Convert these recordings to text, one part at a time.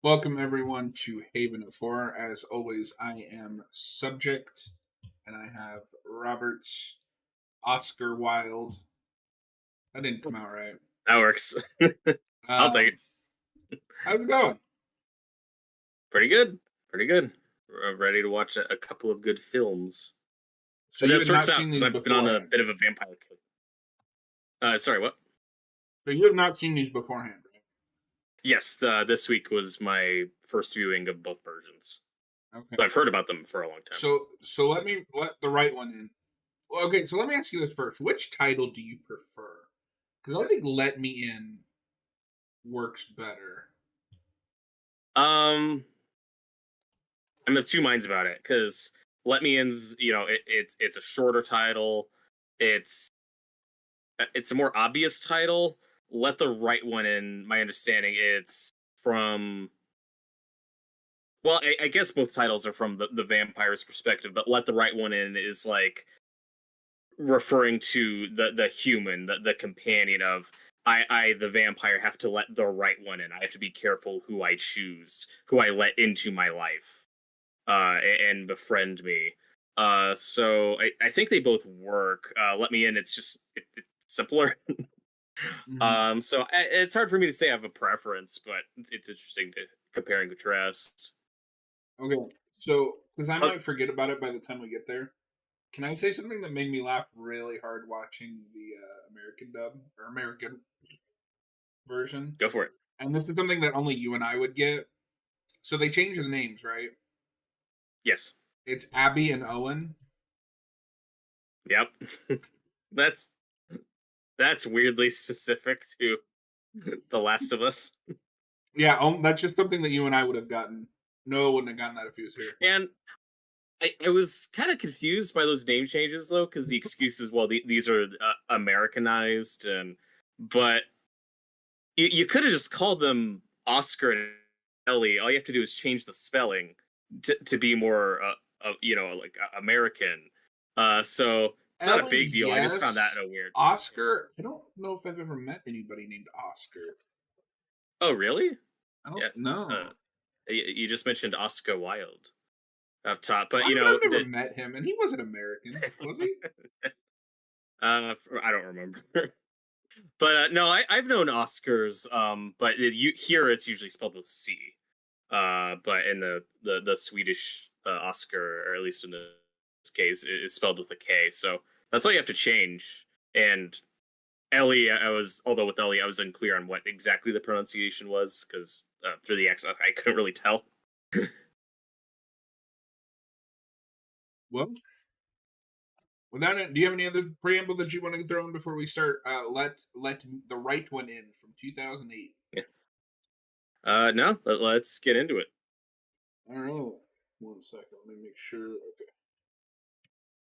Welcome everyone to Haven of Horror. As always, I am Subject, and I have Robert Oscar Wilde. That didn't come out right. That works. I'll take Um, it. how's it going? Pretty good. Pretty good. Ready to watch a couple of good films. So And you this had works not out seen because these I've been on a beforehand. bit of a vampire kick. Sorry, what? So you have not seen these beforehand, Yes, this week was my first viewing of both versions. right? Okay. So I've heard about them for a long time. So let me let the right one in. Well, okay, so let me ask you this first. Which title do you prefer? Because I think "Let Me In" works better. Um, I'm of two minds about it because Let Me In's, it's a shorter title. It's it's a more obvious title. Let the Right One In. My understanding, it's from. Well, I guess both titles are from the vampire's perspective, but Let the Right One In is like referring to the human, the companion of I the vampire have to let the right one in. I have to be careful who I choose, who I let into my life, and befriend me. So I think they both work. Let me in. It's just it's simpler. Mhm. So it's hard for me to say I have a preference, but it's interesting to compare and contrast. Okay, so because I Uh, might forget about it by the time we get there. Can I say something that made me laugh really hard watching the American dub or American version? go for it. And this is something that only you and I would get. So they changed the names, right? Yes. It's Abby and Owen. Yep. that's that's weirdly specific to The Last of Us. Yeah, that's just something that you and I would have gotten. Noah wouldn't have gotten that if he was here. And I was kind of confused by those name changes though, because the excuse is, well, these are Americanized, and but you could have just called them Oscar and Ellie. All you have to do is change the spelling to be more, like American. So it's not a Ellie, big deal. I just found that yes. weird. Oscar, I don't know if I've ever met anybody named Oscar. Oh, really? I Yeah. don't Uh, know. you just mentioned Oscar Wilde up top, but Why would I've never met him? And he wasn't American, was he? I don't remember. But no, I've known Oscars, but here it's usually spelled with C. But in the Swedish Oscar, or at least in this case, it's spelled with a K. So that's all you have to change. And Ellie, although with Ellie, I was unclear on what exactly the pronunciation was because through the accent, I couldn't really tell. Well, without it, do you have any other preamble that you want to throw in before we start? Let the right one in from 2008. Yeah. No, let's get into it. All right, 1 second. Let me make sure.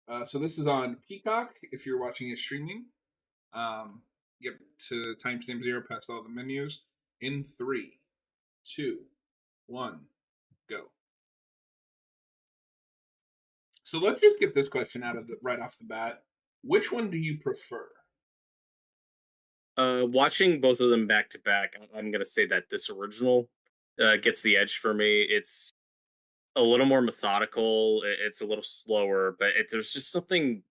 Okay. So this is on Peacock. If you're watching it streaming, get to timestamp 0 past all the menus. In 3, 2, 1, go. So let's just get this question out of the right off the bat. Which one do you prefer? Watching both of them back to back, I'm gonna say that this original gets the edge for me. It's a little more methodical. It's a little slower, but there's just something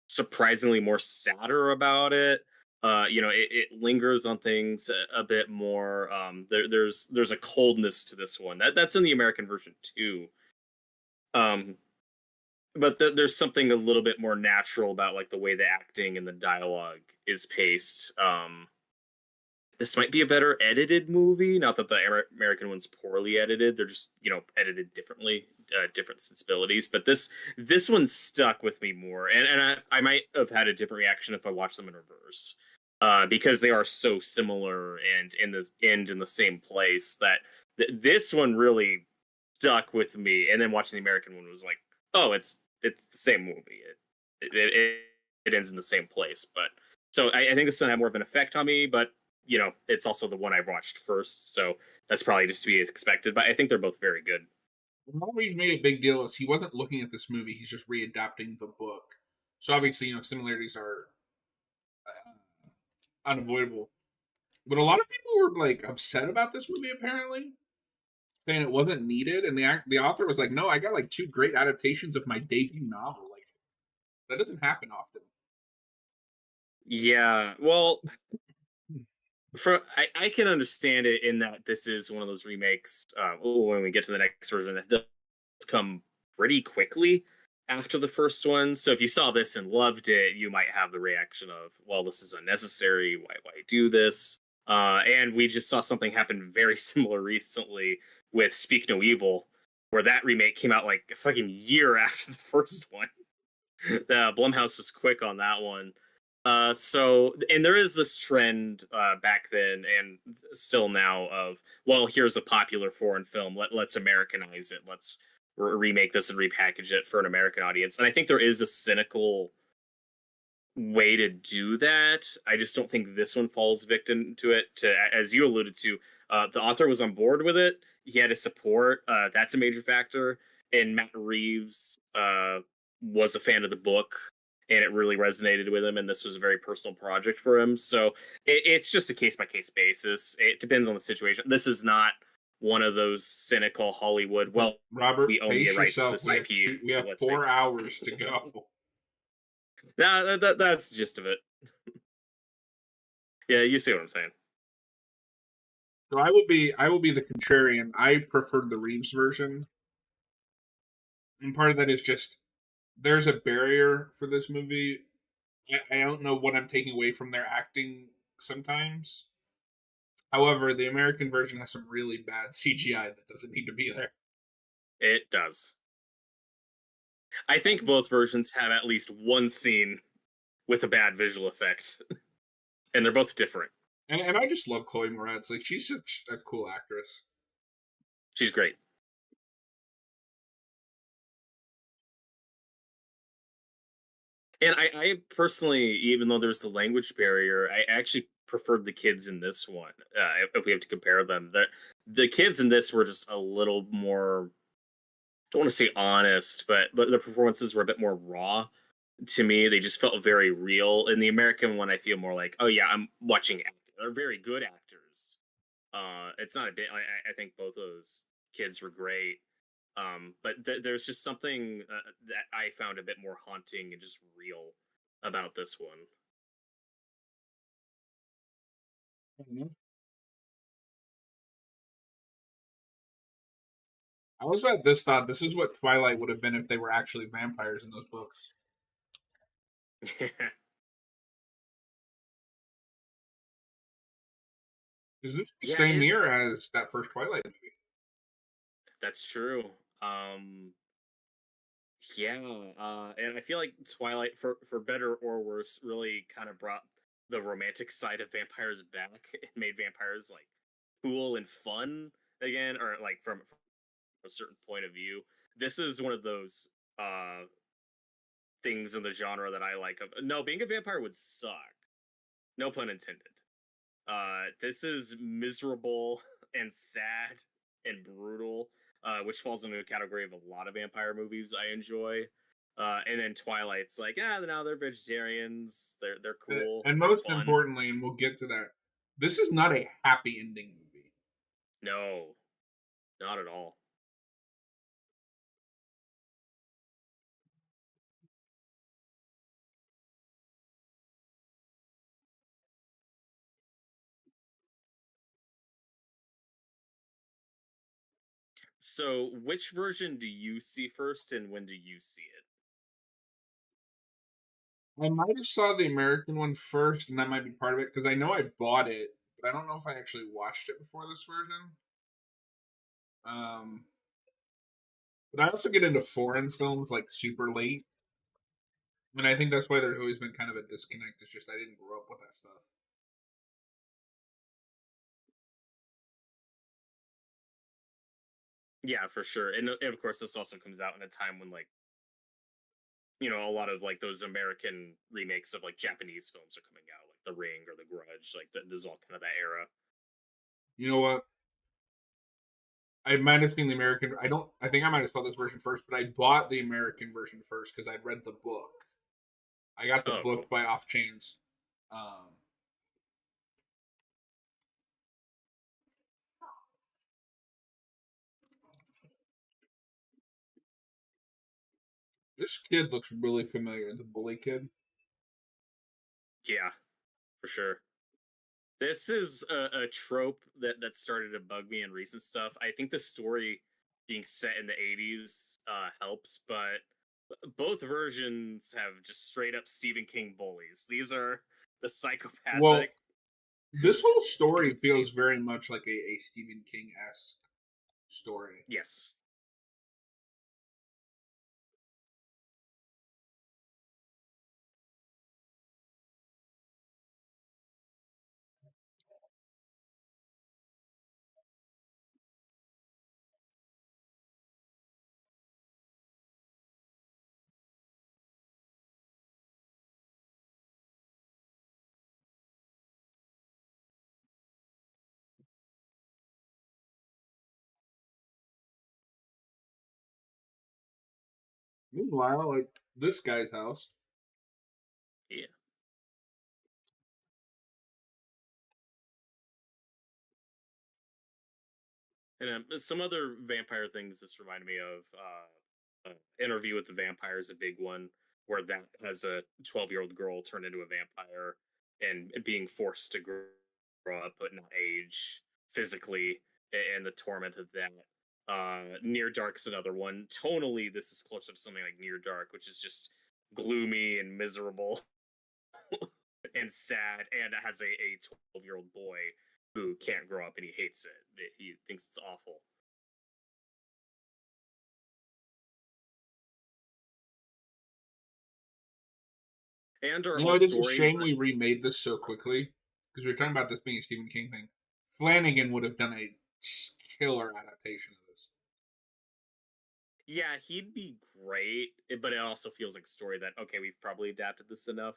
surprisingly more sadder about it. It lingers on things a bit more. There's a coldness to this one that's in the American version too. Um, but there's something a little bit more natural about like the way the acting and the dialogue is paced. This might be a better edited movie. Not that the American one's poorly edited; they're just edited differently, different sensibilities. But this one stuck with me more, and I might have had a different reaction if I watched them in reverse, because they are so similar and end in the same place. That this one really stuck with me, and then watching the American one was like, oh, it's the same movie. It ends in the same place, but. So I think this one had more of an effect on me, but it's also the one I watched first, so that's probably just to be expected. But I think they're both very good. One reason made a big deal is he wasn't looking at this movie; he's just readapting the book. So obviously, similarities are unavoidable. But a lot of people were like upset about this movie. Apparently, saying it wasn't needed, and the author was like, "No, I got like two great adaptations of my debut novel. Like that doesn't happen often." Yeah. Well, for I can understand it in that this is one of those remakes. When we get to the next version, that does come pretty quickly after the first one. So if you saw this and loved it, you might have the reaction of, "Well, this is unnecessary. Why do this?" And we just saw something happen very similar recently with Speak No Evil, where that remake came out like a fucking year after the first one. The Blumhouse was quick on that one. And there is this trend back then and still now of, well, here's a popular foreign film. Let's Americanize it. Let's remake this and repackage it for an American audience. And I think there is a cynical way to do that. I just don't think this one falls victim to it. As you alluded to, the author was on board with it. He had his support. That's a major factor. And Matt Reeves was a fan of the book, and it really resonated with him. And this was a very personal project for him. So it's just a case by case basis. It depends on the situation. This is not one of those cynical Hollywood. Well, Robert, we own the pace rights to yourself. this We have, IP. we have Let's make 4 it. hours to go. Nah, that's the gist of it. Yeah, you see what I'm saying. So I will be the contrarian. I preferred the Reeves version, and part of that is just there's a barrier for this movie. I don't know what I'm taking away from their acting sometimes. However, the American version has some really bad CGI that doesn't need to be there. It does. I think both versions have at least one scene with a bad visual effect, and they're both different. And I just love Chloe Moretz. Like she's such a cool actress. She's great. And I personally, even though there's the language barrier, I actually preferred the kids in this one. If we have to compare them, the kids in this were just a little more. Don't want to say honest, but the performances were a bit more raw to me. They just felt very real. In the American one, I feel more like, oh yeah, I'm watching acting. They're very good actors. It's not a bit. I think both those kids were great. But there's just something that I found a bit more haunting and just real about this one. Mhm. I was at this thought this is what Twilight would have been if they were actually vampires in those books. Is this the Yeah, same it's year as that first Twilight movie? that's true. Um, yeah, and I feel like Twilight, for better or worse, really kind of brought the romantic side of vampires back. It made vampires like cool and fun again, or like from a certain point of view. This is one of those uh things in the genre that I like. Of no, being a vampire would suck. No pun intended. This is miserable and sad and brutal, which falls into a category of a lot of vampire movies I enjoy. And then Twilight's like, now they're vegetarians. They're cool. And They're most fun. importantly, and we'll get to that, this is not a happy ending movie. No, not at all. So, which version do you see first, and when do you see it? I might have saw the American one first, and that might be part of it because I know I bought it, but I don't know if I actually watched it before this version. Um, but I also get into foreign films like super late, and I think that's why there's always been kind of a disconnect. It's just I didn't grow up with that stuff. Yeah, for sure. And of course, this also comes out in a time when like a lot of like those American remakes of like Japanese films are coming out, like The Ring or The Grudge. Like this is all kind of that era. You know what? I might have seen the American. I don't. I think I might have saw this version first, but I bought the American version first because I'd read the book. I got the Oh, cool. book by Off Chains. Um, This kid looks really familiar. The bully kid. Yeah, for sure. This is a trope that started to bug me in recent stuff. I think the story being set in the 80s helps, but both versions have just straight up Stephen King bullies. These are the psychopathic, Well, this whole story insane. feels very much like a Stephen King esque story. Yes. Meanwhile, like this guy's house. Yeah. And some other vampire things this reminded me of Interview with the Vampire is a big one where that has a 12-year-old girl turned into a vampire and being forced to grow up but not age physically and the torment of that. Near Dark's another one. Tonally, this is closer to something like Near Dark, which is just gloomy and miserable and sad, and it has a 12-year-old boy who can't grow up and he hates it. He thinks it's awful. And are You all know, it is a stories shame that, we remade this so quickly because we were talking about this being a Stephen King thing. Flanagan would have done a killer adaptation of this. yeah, he'd be great, but it also feels like a story that, okay, we've probably adapted this enough.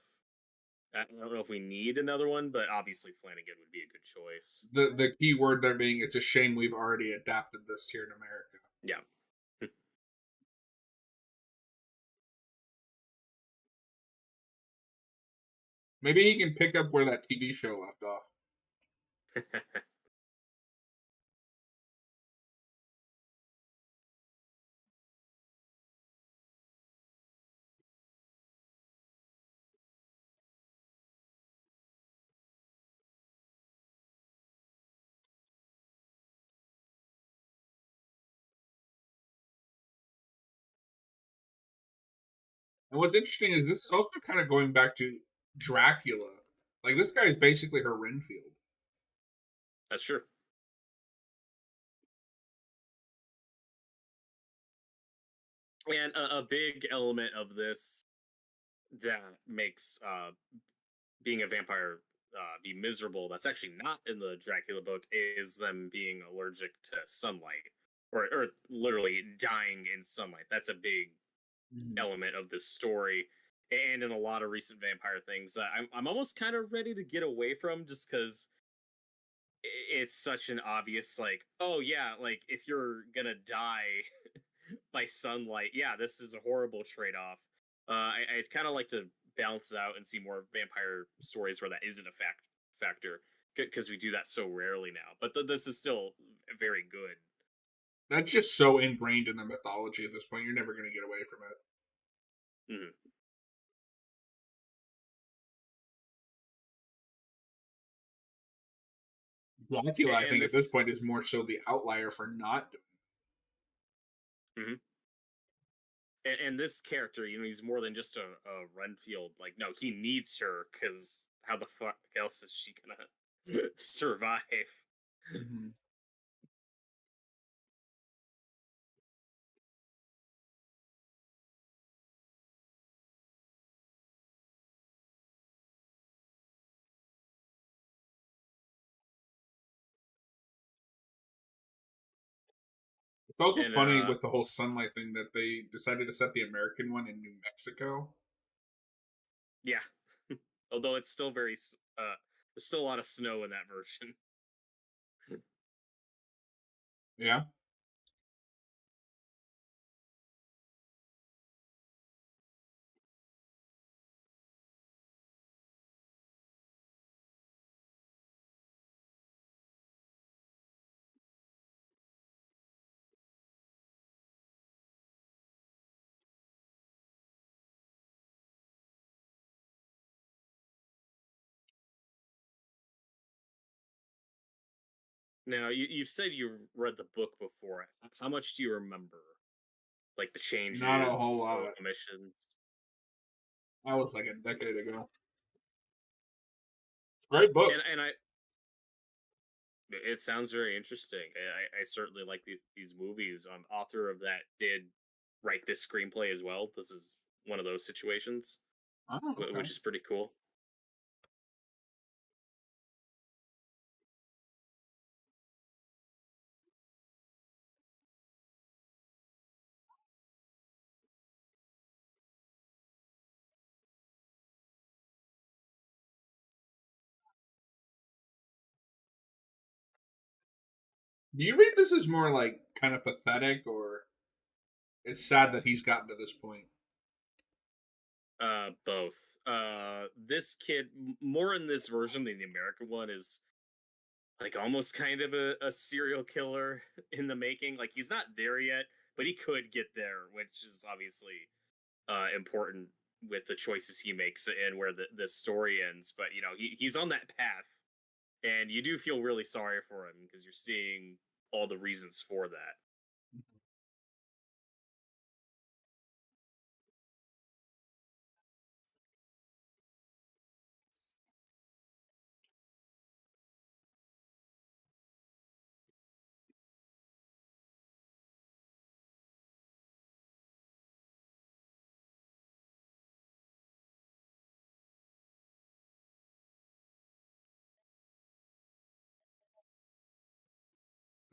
I don't know if we need another one, but obviously Flanagan would be a good choice. The key word there being it's a shame we've already adapted this here in America. Yeah. Maybe he can pick up where that TV show left off. And what's interesting is this is also kind of going back to Dracula. Like this guy is basically her Renfield. That's true. And a big element of this that makes being a vampire be miserable, that's actually not in the Dracula book, is them being allergic to sunlight or literally dying in sunlight. That's a big Mhm. element of this story. And in a lot of recent vampire things, I'm almost kind of ready to get away from just because it's such an obvious, like, oh yeah, like if you're gonna die by sunlight, yeah, this is a horrible trade-off. I'd kind of like to balance it out and see more vampire stories where that isn't a factor because we do that so rarely now. But this is still very good. That's just so ingrained in the mythology at this point. You're never going to get away from it. Mhm. Dracula, I And think, at this this, point is more so the outlier for not doing. mhm. And this character, he's more than just a Renfield. Like, no, he needs her because how the fuck else is she gonna survive? Mhm. It's also And funny with the whole sunlight thing that they decided to set the American one in New Mexico. yeah, although it's still there's still a lot of snow in that version. Yeah. Now, you've said you read the book before. How much do you remember? Like the Not a whole changes or lot. omissions? That was like a decade ago. It's a great book. And it sounds very interesting. I certainly like these movies. Author of that did write this screenplay as well. This is one of those situations, Oh, okay. which is pretty cool. Do you read this as more like kind of pathetic, or it's sad that he's gotten to this point? Both. This kid, more in this version than the American one, is like almost kind of a serial killer in the making. Like he's not there yet, but he could get there, which is obviously important with the choices he makes and where the story ends. But you know, he's on that path, and you do feel really sorry for him because you're seeing all the reasons for that.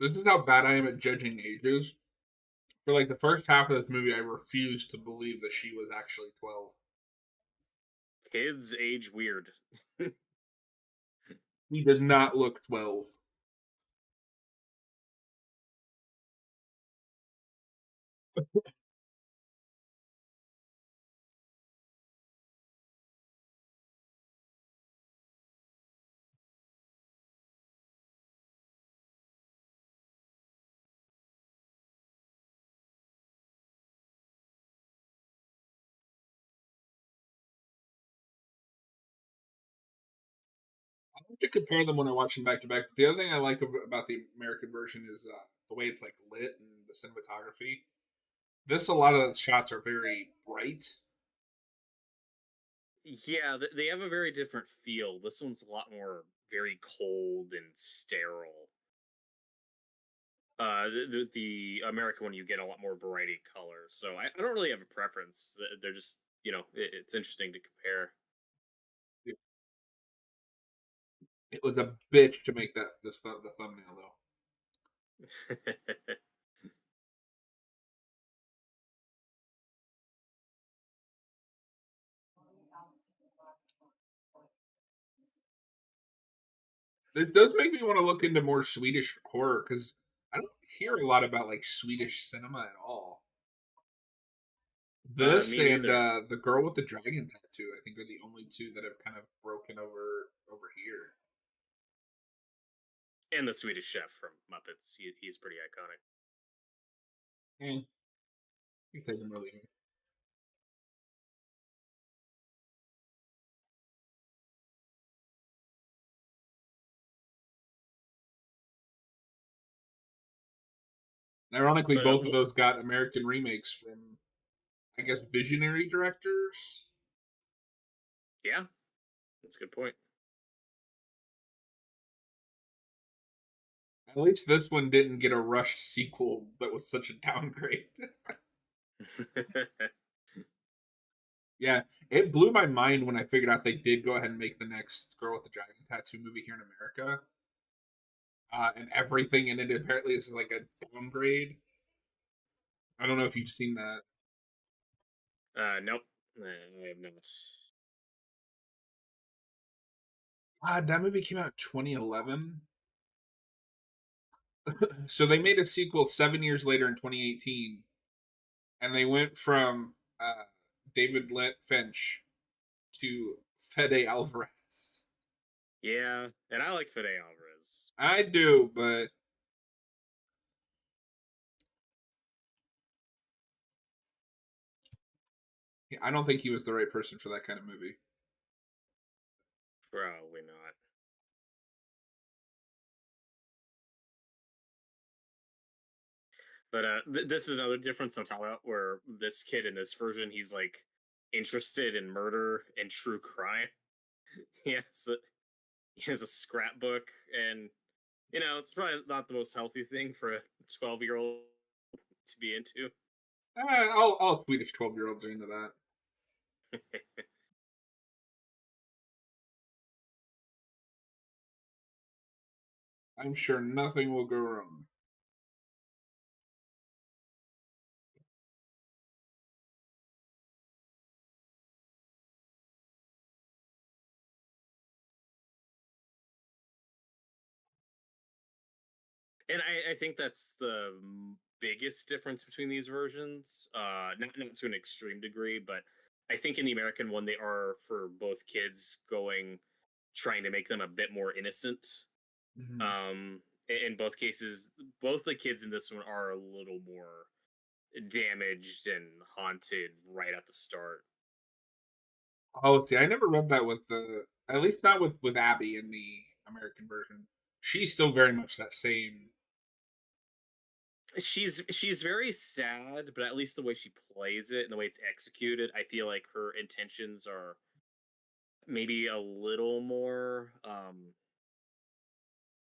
This is how bad I am at judging ages. For like the first half of this movie, I refused to believe that she was actually 12. Kids age weird. He does not look 12. I like to compare them when I watch them back to back. The other thing I like about the American version is the way it's like lit and the cinematography. This, a lot of the shots are very bright. Yeah, they have a very different feel. This one's a lot more very cold and sterile. The American one, you get a lot more variety of colors. So I don't really have a preference. They're just, you know, it's interesting to compare. It was a bitch to make the thumbnail though. This does make me want to look into more Swedish horror because I don't hear a lot about like Swedish cinema at all. This Me and neither. the girl with the dragon tattoo, I think, are the only two that have kind of broken over here. And the Swedish Chef from Muppets, he's pretty iconic. Eh, you take them really. Ironically, But both of those got American remakes from, I guess, visionary directors. yeah, that's a good point. At least this one didn't get a rushed sequel that was such a downgrade. Yeah, it blew my mind when I figured out they did go ahead and make the next Girl with the Dragon Tattoo movie here in America. And everything in it apparently is like a downgrade. I don't know if you've seen that. Nope, I have not. That movie came out in 2011. So they made a sequel 7 years later in 2018, and they went from David Finch to Fede Alvarez. Yeah, and I like Fede Alvarez. I do, but I don't think he was the right person for that kind of movie. Probably not. But this is another difference I'm talking about, where this kid in this version, he's like interested in murder and true crime. He has a, he has a scrapbook, and it's probably not the most healthy thing for a 12-year-old to be into. All Swedish 12-year-olds are into that. I'm sure nothing will go wrong. And I think that's the biggest difference between these versions. Not to an extreme degree, but I think in the American one, they are for both kids trying to make them a bit more innocent. Mhm. In both cases, both the kids in this one are a little more damaged and haunted right at the start. Oh, see, I never read that with at least not with Abby in the American version. She's still very much that same. She's very sad, but at least the way she plays it and the way it's executed, I feel like her intentions are maybe a little more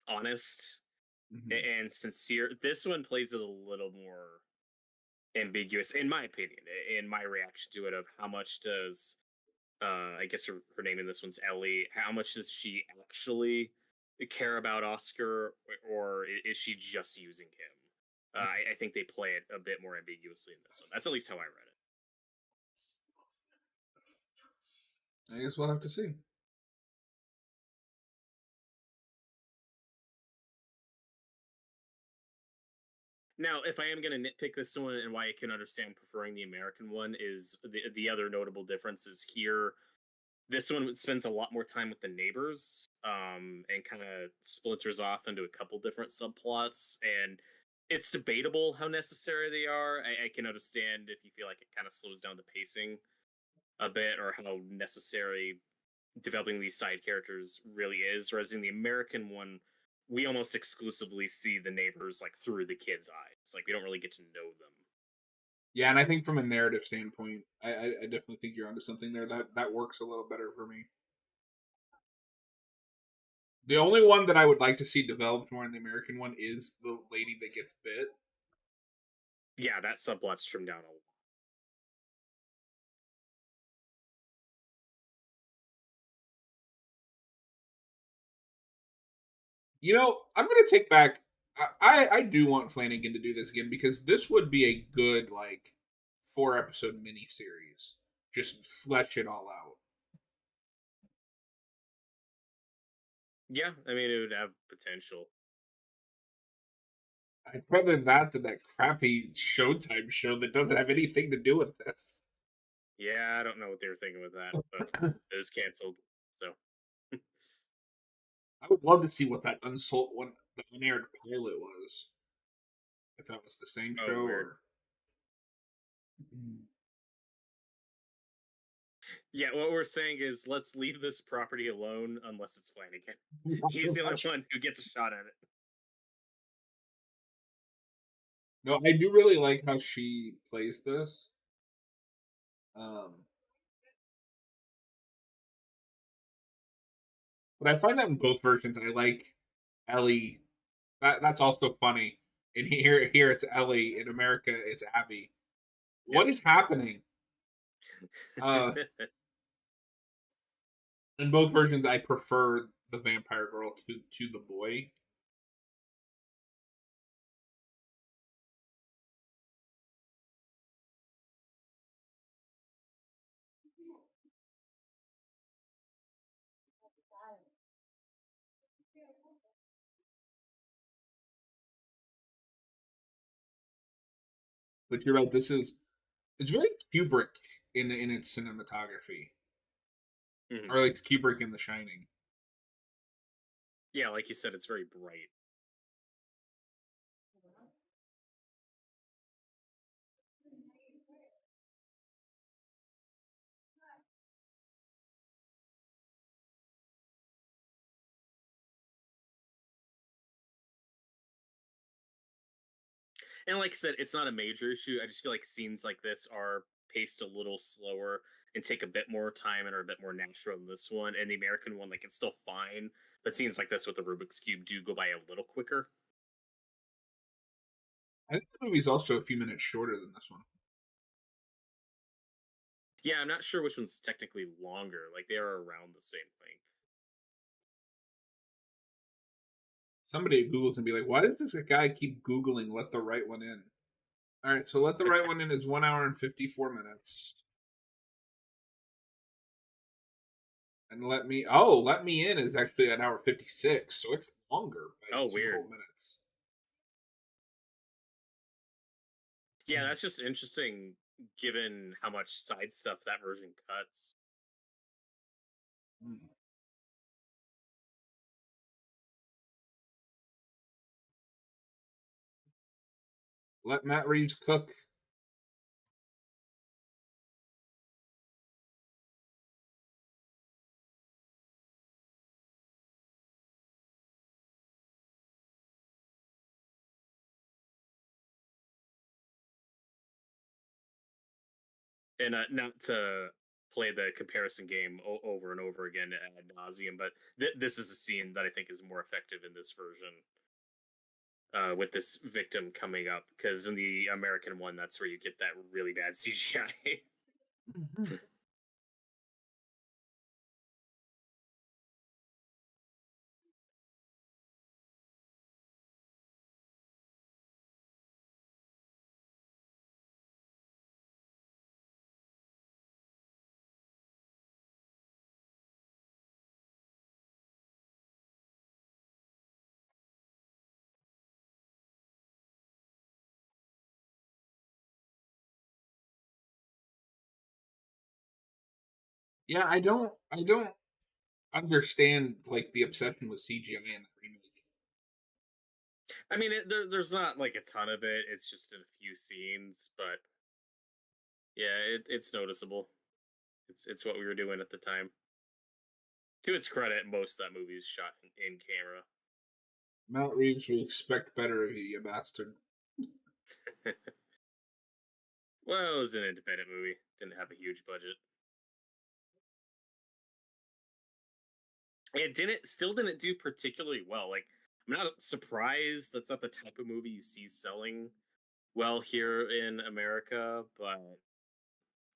honest Mhm. and sincere. This one plays it a little more ambiguous, in my opinion, in my reaction to it, of how much does I guess her name in this one's Ellie. How much does she actually care about Oscar, or is she just using him? I think they play it a bit more ambiguously in this one. That's at least how I read it. I guess we'll have to see. Now, if I am going to nitpick this one, and why I can understand preferring the American one, is the other notable difference is here. This one spends a lot more time with the neighbors, and kind of splinters off into a couple different subplots. And it's debatable how necessary they are. I can understand if you feel like it kind of slows down the pacing a bit, or how necessary developing these side characters really is. Whereas in the American one, we almost exclusively see the neighbors like through the kids' eyes. Like we don't really get to know them. Yeah, and I think from a narrative standpoint, I definitely think you're onto something there. That works a little better for me. The only one that I would like to see developed more in the American one is the lady that gets bit. Yeah, that subplot's trimmed down a lot. I'm gonna take back. I do want Flanagan to do this again because this would be a good like 4-episode mini series. Just flesh it all out. Yeah, I mean it would have potential. I'd rather that than that crappy Showtime show that doesn't have anything to do with this. Yeah, I don't know what they were thinking with that, but it was canceled. So I would love to see what that unsold one, the unaired pilot was. If that was the same oh, show weird. or. Mm. Yeah, what we're saying is let's leave this property alone unless it's Flanagan. He's the only one who gets a shot at it. No, I do really like how she plays this. Um, but I find that in both versions, I like Ellie. That's also funny. And here it's Ellie. In America, it's Abby. Yep. What is happening? Uh, in both versions, I prefer the vampire girl to the boy. But you're right. It's very Kubrick in its cinematography, Mhm. or like Kubrick in The Shining. Yeah, like you said, it's very bright. And like I said, it's not a major issue. I just feel like scenes like this are paced a little slower and take a bit more time and are a bit more natural than this one. And the American one, like it's still fine, but scenes like this with the Rubik's Cube do go by a little quicker. I think the movie's also a few minutes shorter than this one. Yeah, I'm not sure which one's technically longer. Like they are around the same length. Somebody Googles and be like, why does this guy keep Googling let the right one in? All right, so let the right one in is 1 hour and 54 minutes. And let me in is actually an hour 56, so it's longer by Oh, 2 whole weird. minutes. Yeah, that's just interesting given how much side stuff that version cuts. Mm. Let Matt Reeves cook. And not to play the comparison game over and over again ad nauseum, but this is a scene that I think is more effective in this version with this victim coming up because in the American one, that's where you get that really bad CGI. Mhm. Yeah, I don't understand like the obsession with CGI in the remake. I mean, there's not like a ton of it. It's just in a few scenes, but yeah, it's noticeable. It's what we were doing at the time. To its credit, most of that movie is shot in camera. Matt Reeves, we expect better of you, you bastard. Well, it was an independent movie. Didn't have a huge budget. It didn't do particularly well. Like I'm not surprised that's not the type of movie you see selling well here in America, but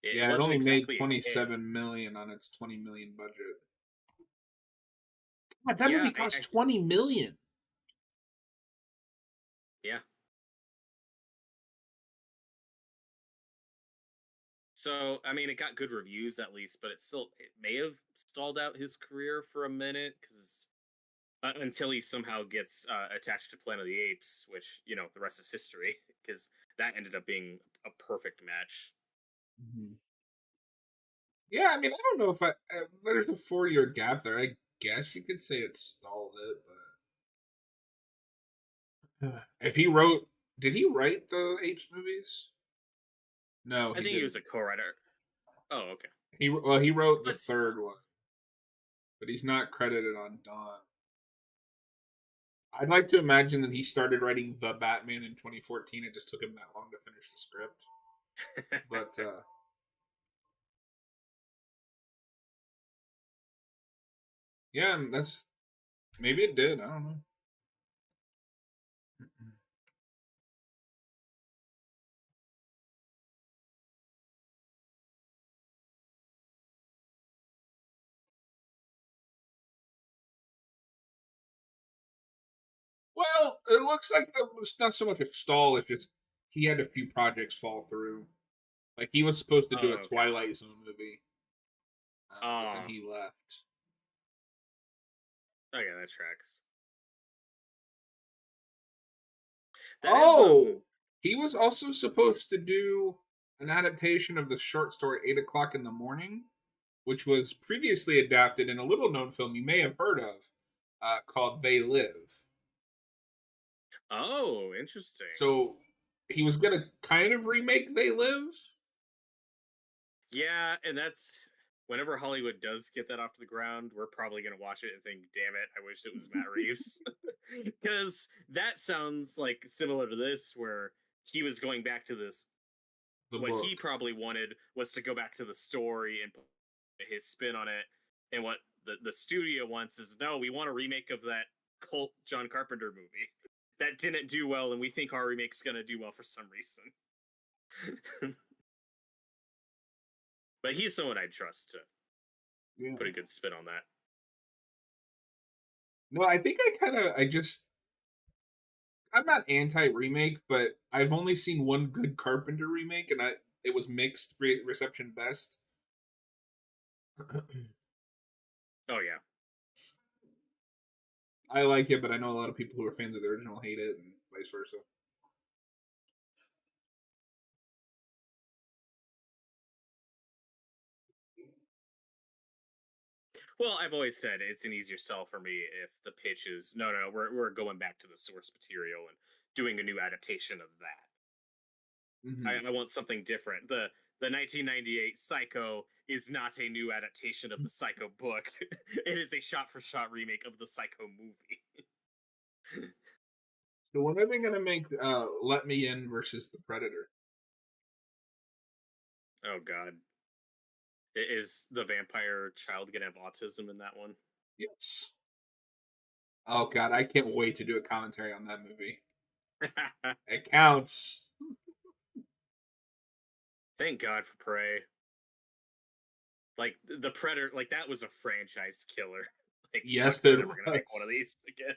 it Yeah, it wasn't only made exactly a hit. 27 million on its 20 million budget. God, that Yeah, movie cost 20 million. yeah. So I mean, it got good reviews at least, but it may have stalled out his career for a minute because until he somehow gets attached to Planet of the Apes, which the rest is history because that ended up being a perfect match. Mhm. Yeah, I mean, I don't know if there's a 4 year gap there. I guess you could say it stalled it, but if he wrote, did he write the Apes movies? No, I he think he was didn't. a co-writer. Oh, okay. He wrote the But third one, but he's not credited on Dawn. I'd like to imagine that he started writing the Batman in 2014. It just took him that long to finish the script. But yeah, that's maybe it did. I don't know. Well, it looks like it was not so much a stall. It's just he had a few projects fall through. Like he was supposed to do a oh, okay. Twilight Zone movie, but then Oh, he left. okay, that tracks. That is Oh, he was also supposed to do an adaptation of the short story 8 o'clock in the Morning, which was previously adapted in a little known film you may have heard of called They Live. oh, interesting. So he was going to kind of remake They Live. Yeah, and that's whenever Hollywood does get that off the ground, we're probably gonna watch it and think, "Damn it, I wish it was Matt Reeves," because that sounds like similar to this, where he was going back to this. The What he book. probably wanted was to go back to the story and put his spin on it, and what the studio wants is, no, we want a remake of that cult John Carpenter movie that didn't do well, and we think our remake's gonna do well for some reason. But he's someone I'd trust to Yeah. put a good spin on that. No, I think I'm not anti remake, but I've only seen one good Carpenter remake, and it was mixed reception best. Oh yeah. I like it, but I know a lot of people who are fans of the original hate it, and vice versa. Well, I've always said it's an easier sell for me if the pitch is no, no, no, we're going back to the source material and doing a new adaptation of that. Hmm. I want something different. The 1998 Psycho is not a new adaptation of the Psycho book. It is a shot for shot remake of the Psycho movie. So when are they going to make Let Me In versus the Predator? Oh god. Is the vampire child gonna have autism in that one? Yes. Oh god, I can't wait to do a commentary on that movie. It counts. Thank God for Prey. Like the Predator, like that was a franchise killer. Like fuck, Yes, they're there never gonna make one of was. these again.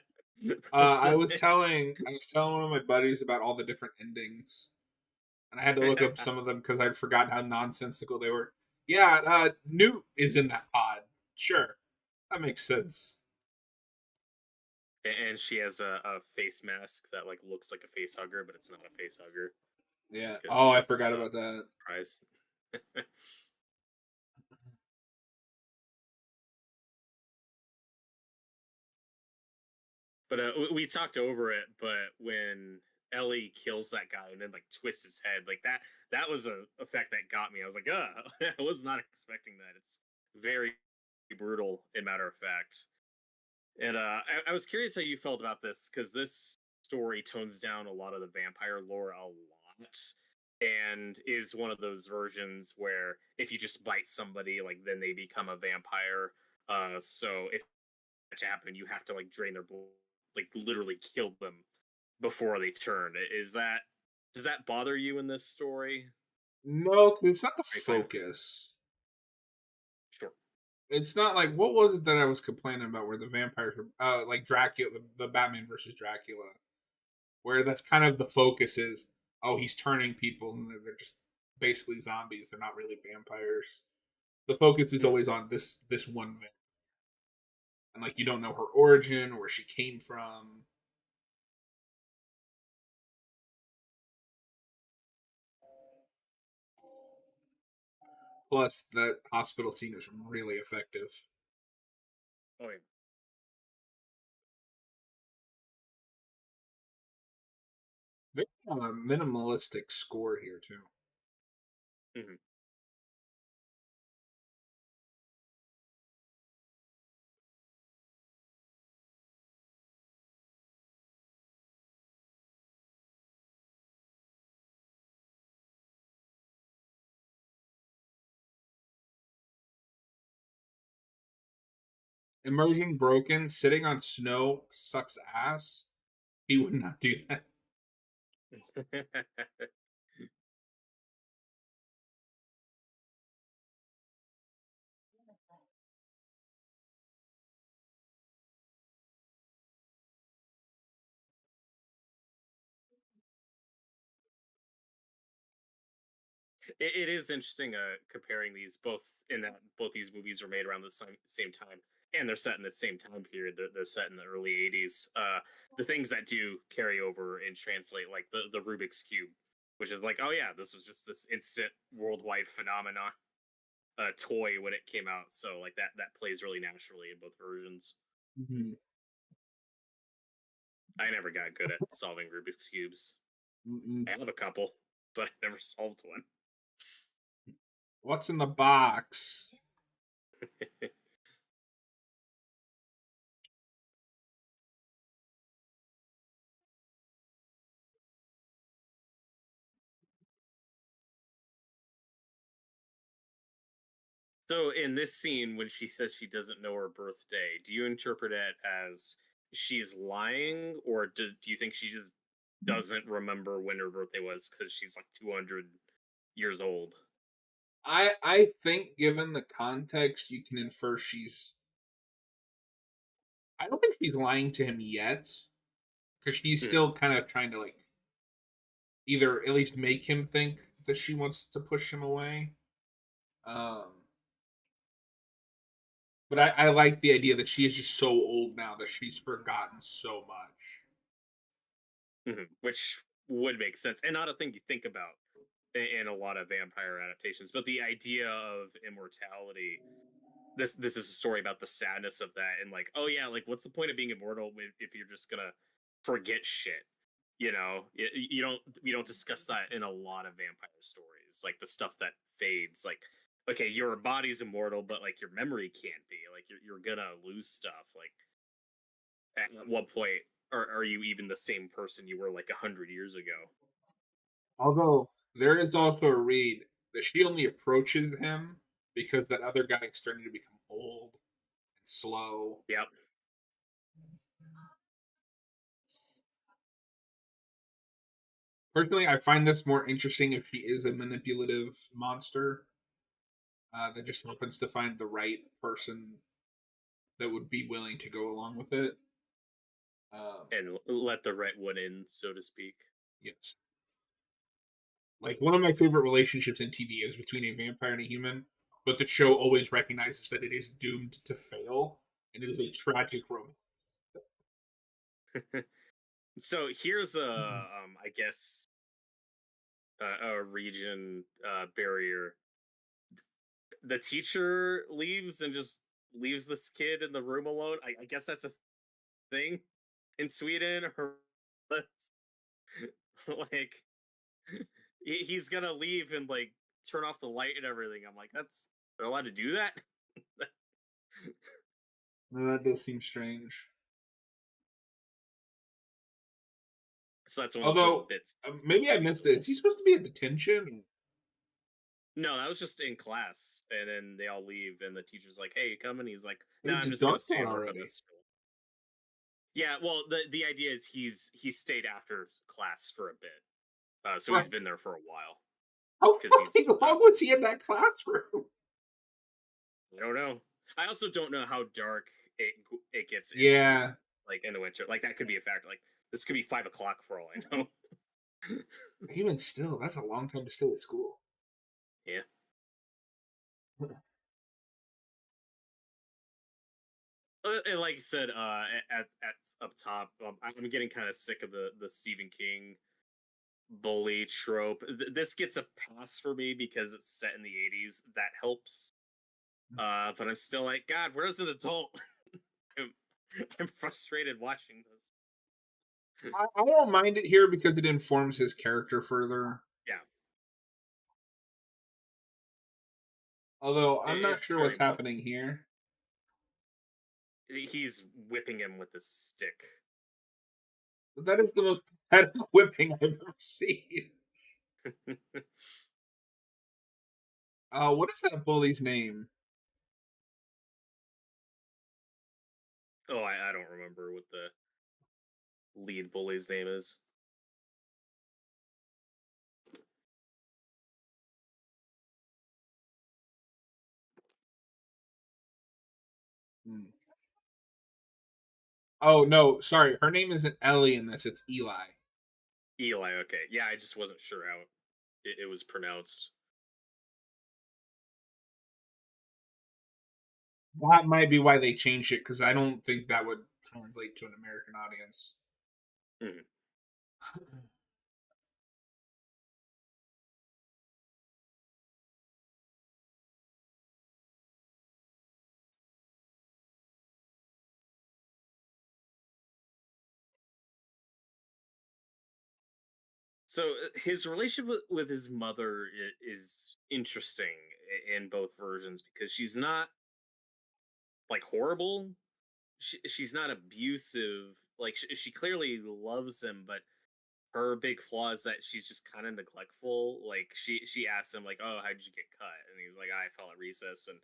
I was telling one of my buddies about all the different endings, and I had to look up some of them because I'd forgotten how nonsensical they were. Yeah, Newt is in that pod. Sure, that makes sense. And she has a face mask that like looks like a face hugger, but it's not a face hugger Yeah. Oh, because I forgot so about that. surprise. But we talked over it. But when Ellie kills that guy and then like twists his head, like that was a effect that got me. I was like, I was not expecting that. It's very brutal, in matter of fact. And I was curious how you felt about this because this story tones down a lot of the vampire lore a lot, and is one of those versions where if you just bite somebody, like then they become a vampire. So if to happen, you have to like drain their blood, like literally kill them before they turn. Is that does that bother you in this story? No, 'cause it's not the Are you fine? focus. Sure. It's not like what was it that I was complaining about where the vampires were like Dracula, the Batman versus Dracula, where that's kind of the focus is. Oh, he's turning people, and they're just basically zombies. They're not really vampires. The focus is Hmm. always on this one vampire, and like you don't know her origin, where she came from. Plus, that hospital scene is really effective. Oh, yeah. Very minimalistic score here too. Mhm. Immersion broken. Sitting on snow sucks ass. He would not do that. It is interesting comparing these both in that both these movies were made around the same time and they're set in the same time period. They're set in the early 80s. The things that do carry over and translate, like the Rubik's Cube, which is like, oh yeah, this was just this instant worldwide phenomenon toy when it came out. So like that plays really naturally in both versions. Mhm. I never got good at solving Rubik's cubes. Mm-mm. I have a couple, but I never solved one. What's in the box? So in this scene, when she says she doesn't know her birthday, do you interpret it as she is lying, or do you think she just doesn't remember when her birthday was because she's like 200 years old? I think given the context, you can infer she's. I don't think she's lying to him yet, because she's Mhm. still kind of trying to like either at least make him think that she wants to push him away. Um, but I like the idea that she is just so old now that she's forgotten so much. Which would make sense, and not a thing you think about in a lot of vampire adaptations. But the idea of immortality, this is a story about the sadness of that, and like, oh yeah, like what's the point of being immortal if you're just gonna forget shit? You know, you don't we don't discuss that in a lot of vampire stories, like the stuff that fades. Like, okay, your body's immortal, but like your memory can't be. Like you're gonna lose stuff. Like, at what point are you even the same person you were like 100 years ago? Although there is also a read that she only approaches him because that other guy is starting to become old and slow. Yep. Personally, I find this more interesting if she is a manipulative monster that just happens to find the right person that would be willing to go along with it. Um, And let the right one in, so to speak. yes. Like one of my favorite relationships in TV is between a vampire and a human, but the show always recognizes that it is doomed to fail, and it is a tragic romance. So here's I guess a region barrier. The teacher leaves and just leaves this kid in the room alone. I guess that's a thing in Sweden. Or like he's gonna leave and like turn off the light and everything. I'm like, that's they're allowed to do that. That does seem strange. So that's one of those little Although bits maybe that's I too missed it. cool. Is he supposed to be at detention? No, that was just in class, and then they all leave, and the teacher's like, "Hey, you coming?" He's like, "No, It's I'm just gonna dark stay out and work on already. this." Yeah, well, the idea is he stayed after class for a bit, so he's Right. been there for a while How because fucking he's long was he in that classroom? I don't know. I also don't know how dark it gets in Sweden, Yeah. like in the winter. Like that could be a factor. Like this could be 5 o'clock for all I know. Even still, that's a long time to stay at school. Yeah. And like I said, at up top, I'm getting kind of sick of the Stephen King bully trope. This gets a pass for me because it's set in the '80s. That helps. But I'm still like, God, where's an adult? I'm, I'm frustrated watching this. I don't mind it here because it informs his character further. Yeah, Although I'm not it's sure what's very much. happening here. He's whipping him with a stick. But that is the most pathetic whipping I've ever seen. What is that bully's name? Oh, I don't remember what the lead bully's name is. Hmm. Oh no, sorry. Her name isn't Ellie in this. It's Eli. Eli. Okay, yeah, I just wasn't sure how it was pronounced. That might be why they changed it because I don't think that would translate to an American audience. Mhm. So his relationship with his mother is interesting in both versions because she's not. like horrible. She's not abusive. Like she clearly loves him, but her big flaw is that she's just kind of neglectful. Like she asks him like, "Oh, how did you get cut?" And he's like, "I fell at recess," and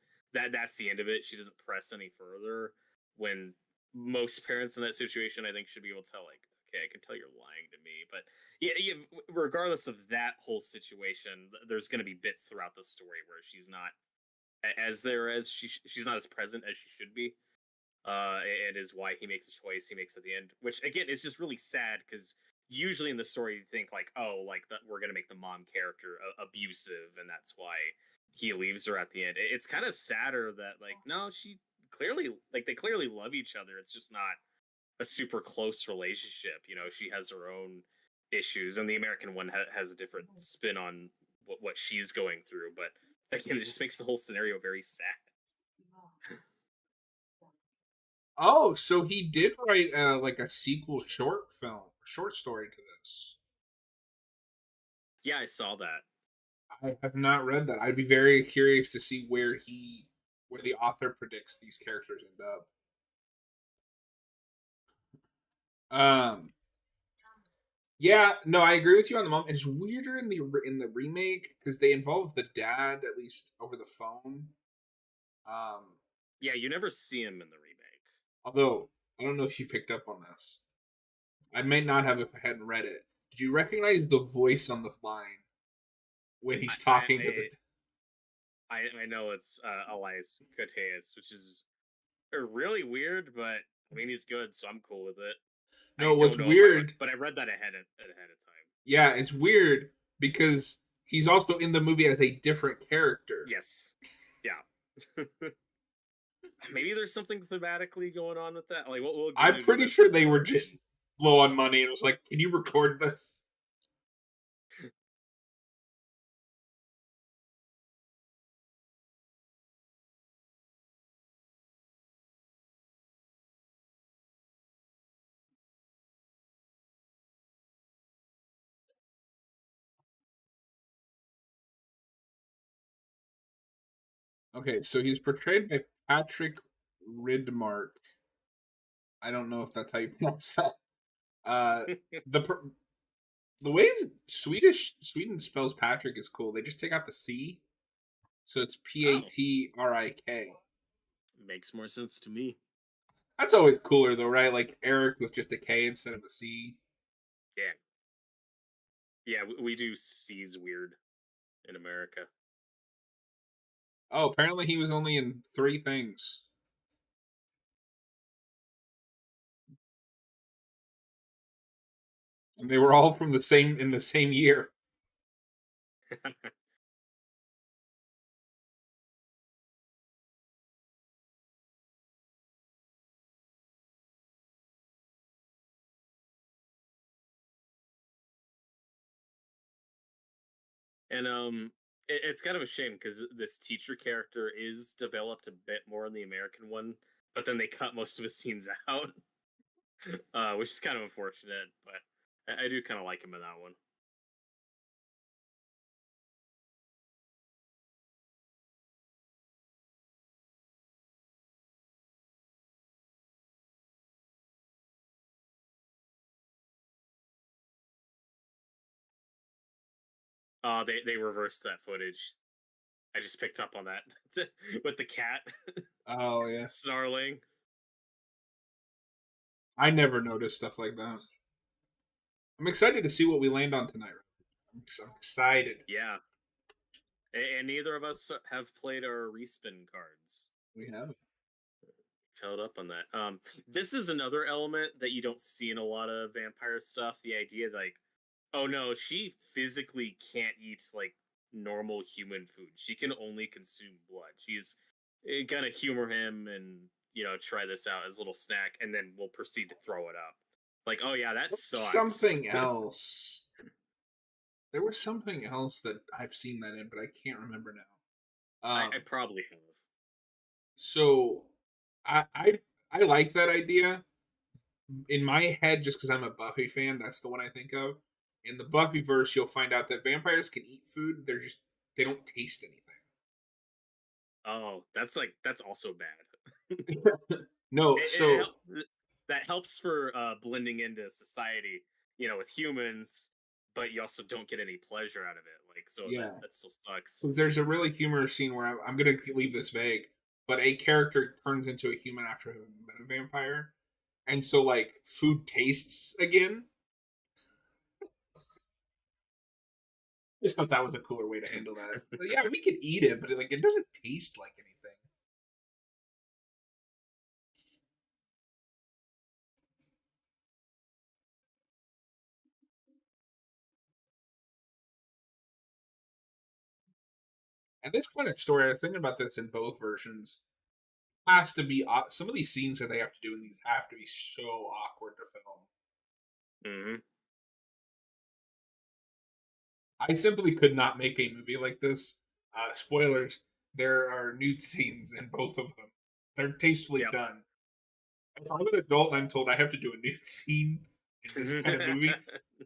that's the end of it. She doesn't press any further. When most parents in that situation, I think, should be able to tell, like, "Okay, I can tell you're lying to me." But yeah, regardless of that whole situation, there's going to be bits throughout the story where she's not as there as she's not as present as she should be. It is why he makes a choice he makes at the end, which again is just really sad because usually in the story you think like, oh, like that we're gonna make the mom character abusive, and that's why he leaves her at the end. It's kind of sadder that like no, she clearly like they clearly love each other. It's just not a super close relationship. You know, she has her own issues, and the American one has a different spin on what she's going through. But again, it just makes the whole scenario very sad. Oh, so he did write like a sequel short story to this. Yeah, I saw that. I have not read that. I'd be very curious to see where the author predicts these characters end up. Um, yeah, no, I agree with you on the mom. It's weirder in the remake because they involve the dad at least over the phone. Um, Yeah, you never see him in the remake. although I don't know if you picked up on this. I may not have if I hadn't read it. Did you recognize the voice on the line when I he's talking to the? I know it's Elias Koteas, which is really weird, but I mean he's good, so I'm cool with it. I No, what's don't know if I would, weird? but I read that ahead of time. Yeah, it's weird because he's also in the movie as a different character. Yes, yeah. Maybe there's something thematically going on with that. Like we'll get I'm into pretty it sure they were more. just low on money and was like, "Can you record this?" Okay, so he's portrayed by Patrick Ridmark. I don't know if that's how you pronounce that. Uh, the the way Sweden spells Patrick is cool. They just take out the C, so it's Oh, Patrik. makes more sense to me. That's always cooler though, right? Like Eric with just a K instead of a C. Yeah, yeah. We do C's weird in America. Oh, apparently he was only in 3 things, and they were all from the same year. And it's kind of a shame because this teacher character is developed a bit more in the American one, but then they cut most of his scenes out, which is kind of unfortunate. But I do kind of like him in that one. They reversed that footage. I just picked up on that with the cat Oh yeah, snarling. I never noticed stuff like that. I'm excited to see what we land on tonight. I'm excited. Yeah, and neither of us have played our respin cards. We have it. Held up on that. This is another element that you don't see in a lot of vampire stuff. The idea, like, oh no, she physically can't eat like normal human food. She can only consume blood. She's gonna humor him and try this out as a little snack, and then we'll proceed to throw it up. Like, oh yeah, that sucks. Something else. There was something else that I've seen that in, but I can't remember now. I probably have. So I like that idea in my head just because I'm a Buffy fan. That's the one I think of. In the Buffy verse, you'll find out that vampires can eat food. They don't taste anything. Oh, that's also bad. No, it so that helps for blending into society, with humans, but you also don't get any pleasure out of it. Like, so that yeah, that still sucks. 'cause there's a really humorous scene where I'm gonna leave this vague, but a character turns into a human after having been a vampire, and so like food tastes again. Just thought that was a cooler way to handle that. But yeah, we could eat it, but like it doesn't taste like anything. And this kind of story, I was thinking about this in both versions, has to be some of these scenes that they have to do in these have to be so awkward to film. Hmm. I simply could not make a movie like this. Spoilers: there are nude scenes in both of them. They're tastefully Yep. done. If I'm an adult and I'm told I have to do a nude scene in this kind of movie,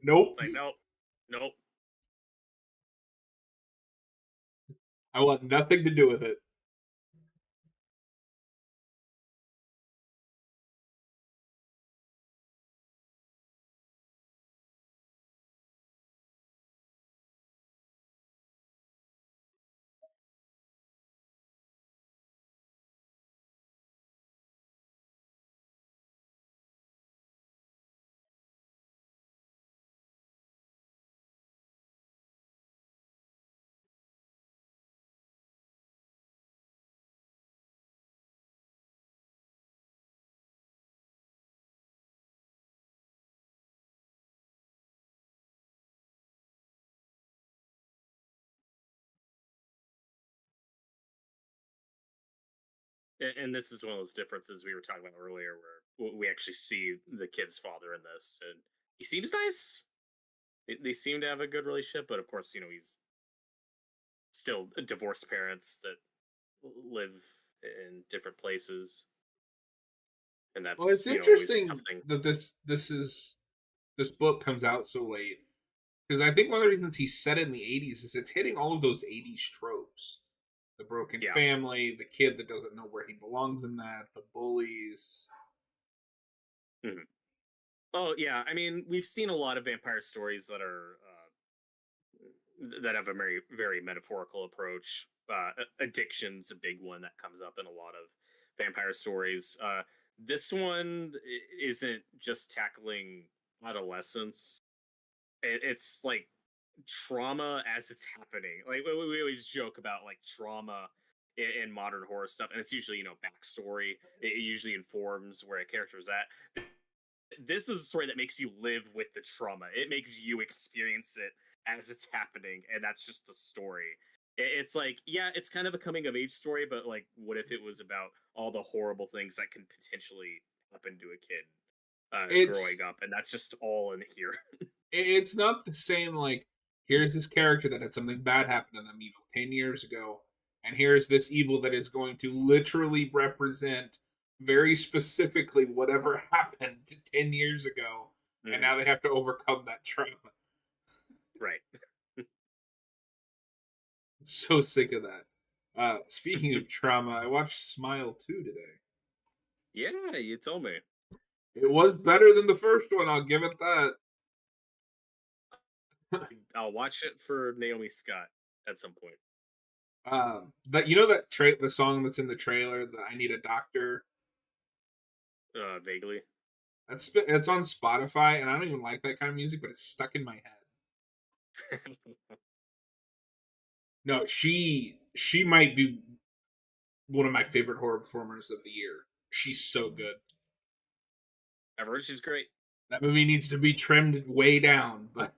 nope. It's like, nope, nope. I want nothing to do with it. And this is one of those differences we were talking about earlier, where we actually see the kid's father in this, and he seems nice. They seem to have a good relationship, but of course, he's still divorced parents that live in different places, and Well, that's it's always a tough interesting thing. that this book comes out so late because I think one of the reasons he set it in the '80s is it's hitting all of those '80s tropes: the broken Yeah. family, the kid that doesn't know where he belongs in that, the bullies. Mhm. Oh yeah, I mean, we've seen a lot of vampire stories that are that have a very very metaphorical approach. Addiction's a big one that comes up in a lot of vampire stories. This one isn't just tackling adolescence. It's like trauma as it's happening. Like we always joke about like trauma in modern horror stuff, and it's usually backstory. It usually informs where a character is at. This is a story that makes you live with the trauma. It makes you experience it as it's happening, and that's just the story. It's like, yeah, it's kind of a coming of age story, but like, what if it was about all the horrible things that can potentially happen to a kid growing It's up, and that's just all in here. it's not the same. Like, here's this character that had something bad happen to them, 10 years ago, and here's this evil that is going to literally represent very specifically whatever happened 10 years ago, and Mhm. now they have to overcome that trauma. Right. So sick of that. Speaking of trauma, I watched Smile 2 today. Yeah, you told me. It was better than the first one, I'll give it that. I'll watch it for Naomi Scott at some point. That the song that's in the trailer, the I Need a Doctor. Vaguely. It's on Spotify, and I don't even like that kind of music, but it's stuck in my head. No, she might be one of my favorite horror performers of the year. She's so good. I've heard she's great. That movie needs to be trimmed way down, but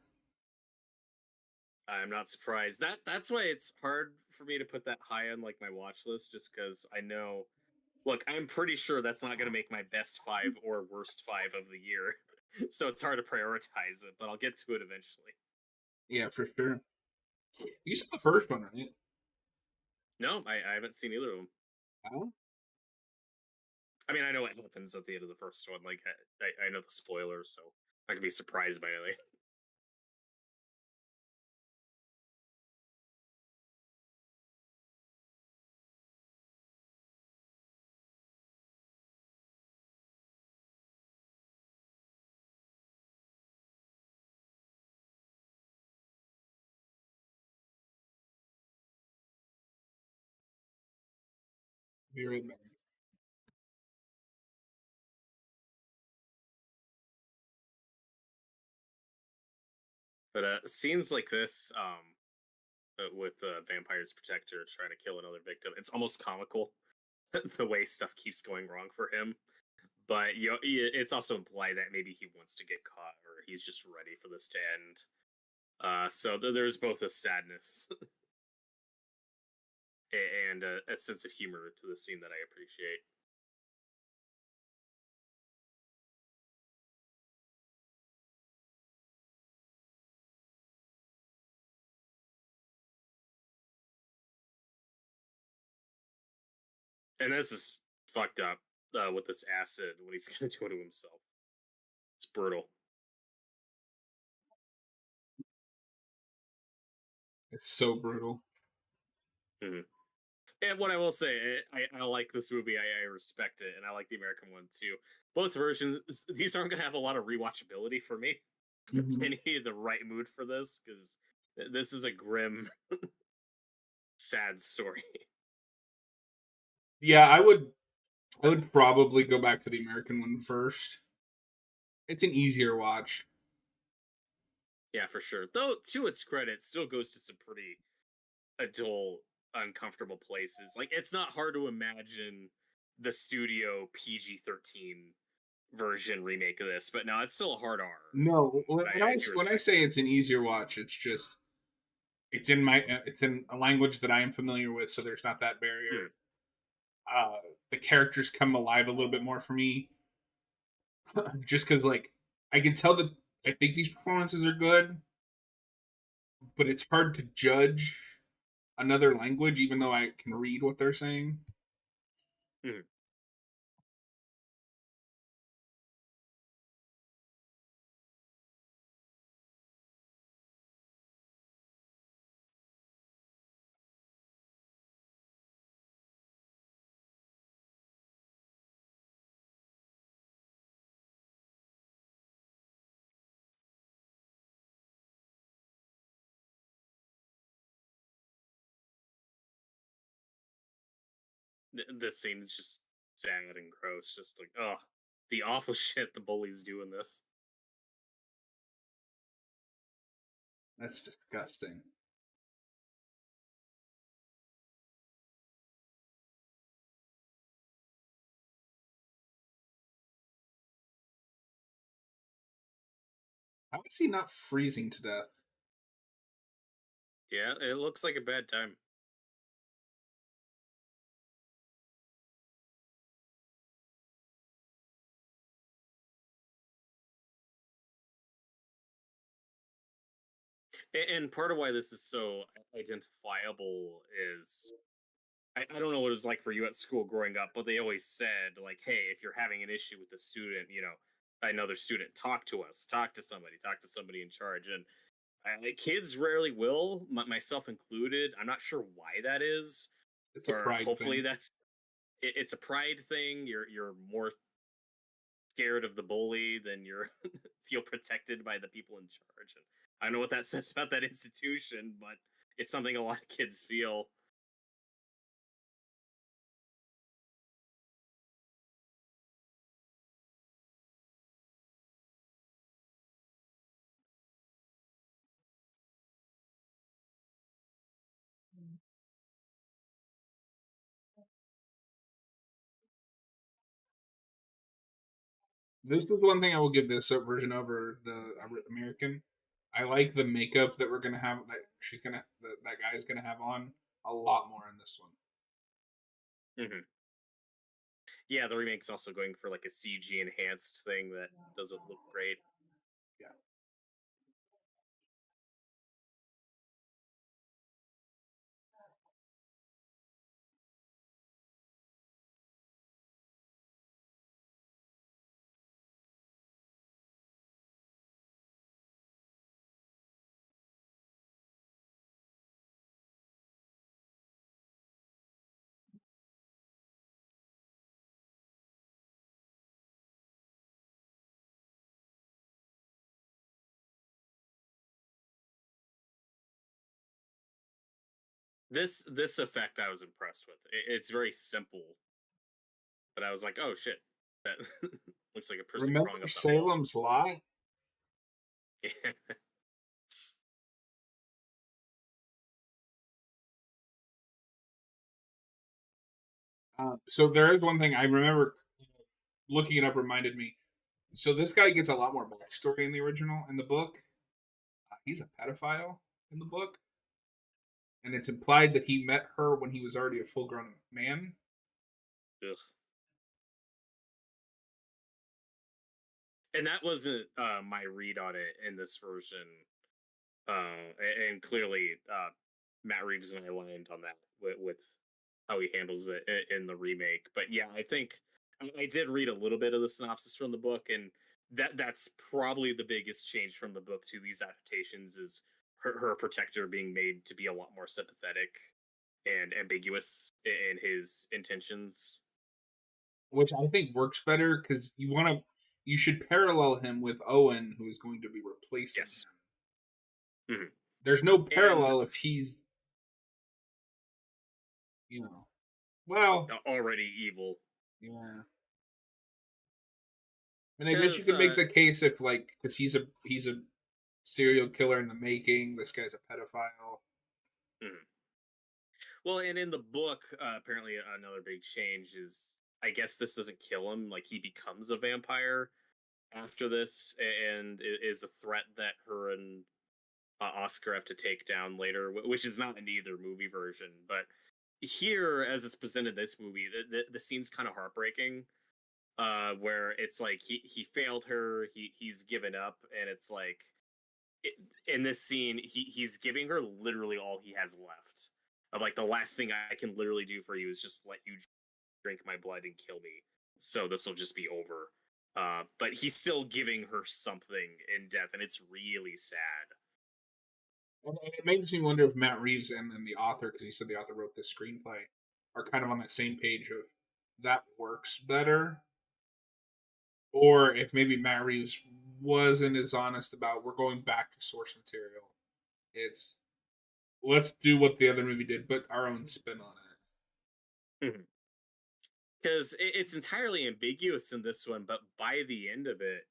I'm not surprised. That's why it's hard for me to put that high on like my watch list, just because I know. Look, I'm pretty sure that's not going to make my best five or worst five of the year, so it's hard to prioritize it. But I'll get to it eventually. yeah, for sure. You saw the first one, right? No, I haven't seen either of them. Oh, I mean, I know what happens at the end of the first one. Like, I know the spoilers, so I can be surprised by anything. Be right back. But scenes like this, with the vampire's protector trying to kill another victim, it's almost comical the way stuff keeps going wrong for him. But it's also implied that maybe he wants to get caught or he's just ready for this to end. So there's both a sadness and a sense of humor to the scene that I appreciate. And this is fucked up with this acid when he's gonna do it to himself. It's brutal. It's so brutal. Mhm. And what I will say, I like this movie. I respect it, and I like the American one too. Both versions, these aren't gonna have a lot of rewatchability for me. I Mhm. need the right mood for this because this is a grim, sad story. Yeah, I would probably go back to the American one first. It's an easier watch. Yeah, for sure. Though, to its credit, still goes to some pretty adult, uncomfortable places. Like, it's not hard to imagine the studio PG-13 version remake of this, but no, it's still a hard R. No, But I do when I respect say it's an easier watch, it's just it's in a language that I am familiar with, so there's not that it. Mm. barrier. Uh, the characters come alive a little bit more for me, just because like I can tell that I think these performances are good, but it's hard to judge another language even though I can read what they're saying. Mm. This scene is just sad and gross. Just like, oh, the awful shit the bullies do in this. That's disgusting. How is he not freezing to death? Yeah, it looks like a bad time. And part of why this is so identifiable is I don't know what it was like for you at school growing up, but they always said, like, hey, if you're having an issue with a student, another student, talk to us, talk to somebody in charge. And kids rarely will, myself included. I'm not sure why that is, It's a or pride hopefully thing. it's a pride thing. You're more scared of the bully than you're feel protected by the people in charge. And I don't know what that says about that institution, but it's something a lot of kids feel. This is one thing I will give this version over the American. I like the makeup that we're gonna have that guy's gonna have on a lot more in this one. Hmm. Yeah, the remake's also going for like a CG enhanced thing that doesn't look great. Yeah. this effect I was impressed with. It's very simple, but I was like, oh shit, that looks like a person Remember crawling up that wall. Salem's Lot? So there is one thing I remember looking it up reminded me. So this guy gets a lot more backstory in the original. In the book, he's a pedophile in the book, and it's implied that he met her when he was already a full-grown man. Ugh. And that wasn't my read on it in this version. And clearly, Matt Reeves and I aligned on that with how he handles it in the remake. But yeah, I think I did read a little bit of the synopsis from the book, and that's probably the biggest change from the book to these adaptations is her protector being made to be a lot more sympathetic and ambiguous in his intentions. Which I think works better because you should parallel him with Owen, who is going to be replacing Yes. him. Hmm. There's no And parallel if he's, you know, well, already evil. yeah. And I guess you Because could make the case if like because he's a serial killer in the making. This guy's a pedophile. well, and in the book, apparently another big change is I guess this doesn't kill him. Like he becomes a vampire after this, and is a threat that her and Oscar have to take down later, which is not in either movie version. But here, as it's presented in this movie, the scene's kind of heartbreaking. Where it's like he failed her, he's given up, and it's like it, in this scene he's giving her literally all he has left. Of like the last thing I can literally do for you is just let you drink my blood and kill me. So this will just be over. But he's still giving her something in death, and it's really sad. And it makes me wonder if Matt Reeves and the author, because he said the author wrote this screenplay, are kind of on that same page of that works better, or if maybe Matt Reeves wasn't as honest about we're going back to source material. It's let's do what the other movie did, but our own spin on Because it's entirely ambiguous in this one, but by the end of it,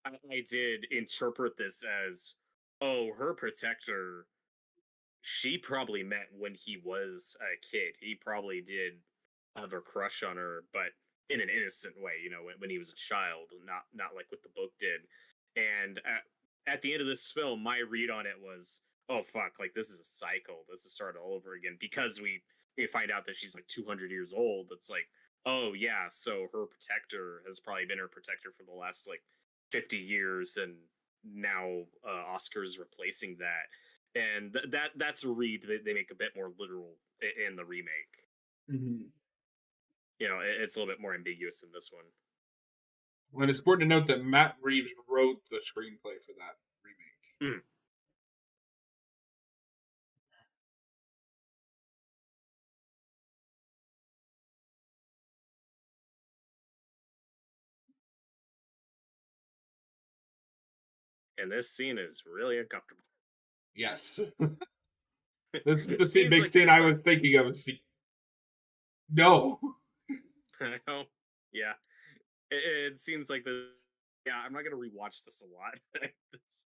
I did interpret this as, oh, her protector, she probably met when he was a kid. He probably did have a crush on her, but in an innocent way, when he was a child, not like what the book did. And at the end of this film, my read on it was, oh fuck, like this is a cycle. This is started all over again because we find out that she's like 200 years old. It's like, oh yeah, so her protector has probably been her protector for the last like 50 years, and now Oscar's replacing that. And that's a read they make a bit more literal in the remake. it. Mm-hmm. It's a little bit more ambiguous in this one. And it's important to note that Matt Reeves wrote the screenplay for that remake. Mm. And this scene is really uncomfortable. Yes. This is the Scenes big like scene this I was thinking of. No. I know. Yeah. It seems like this. Yeah, I'm not gonna rewatch this a lot. This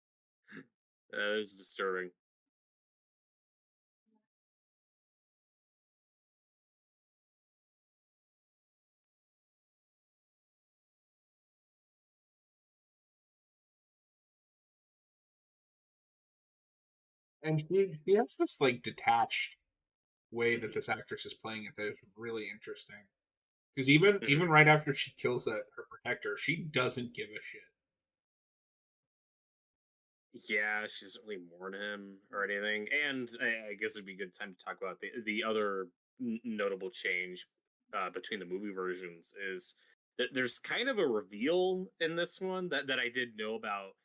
is disturbing. And she has this like detached way that this actress is playing it that is really interesting. Because even right after she kills her protector, she doesn't give a shit. Yeah, she doesn't really mourn him or anything. And I guess it'd be a good time to talk about the other notable change between the movie versions is that there's kind of a reveal in this one that I did know about,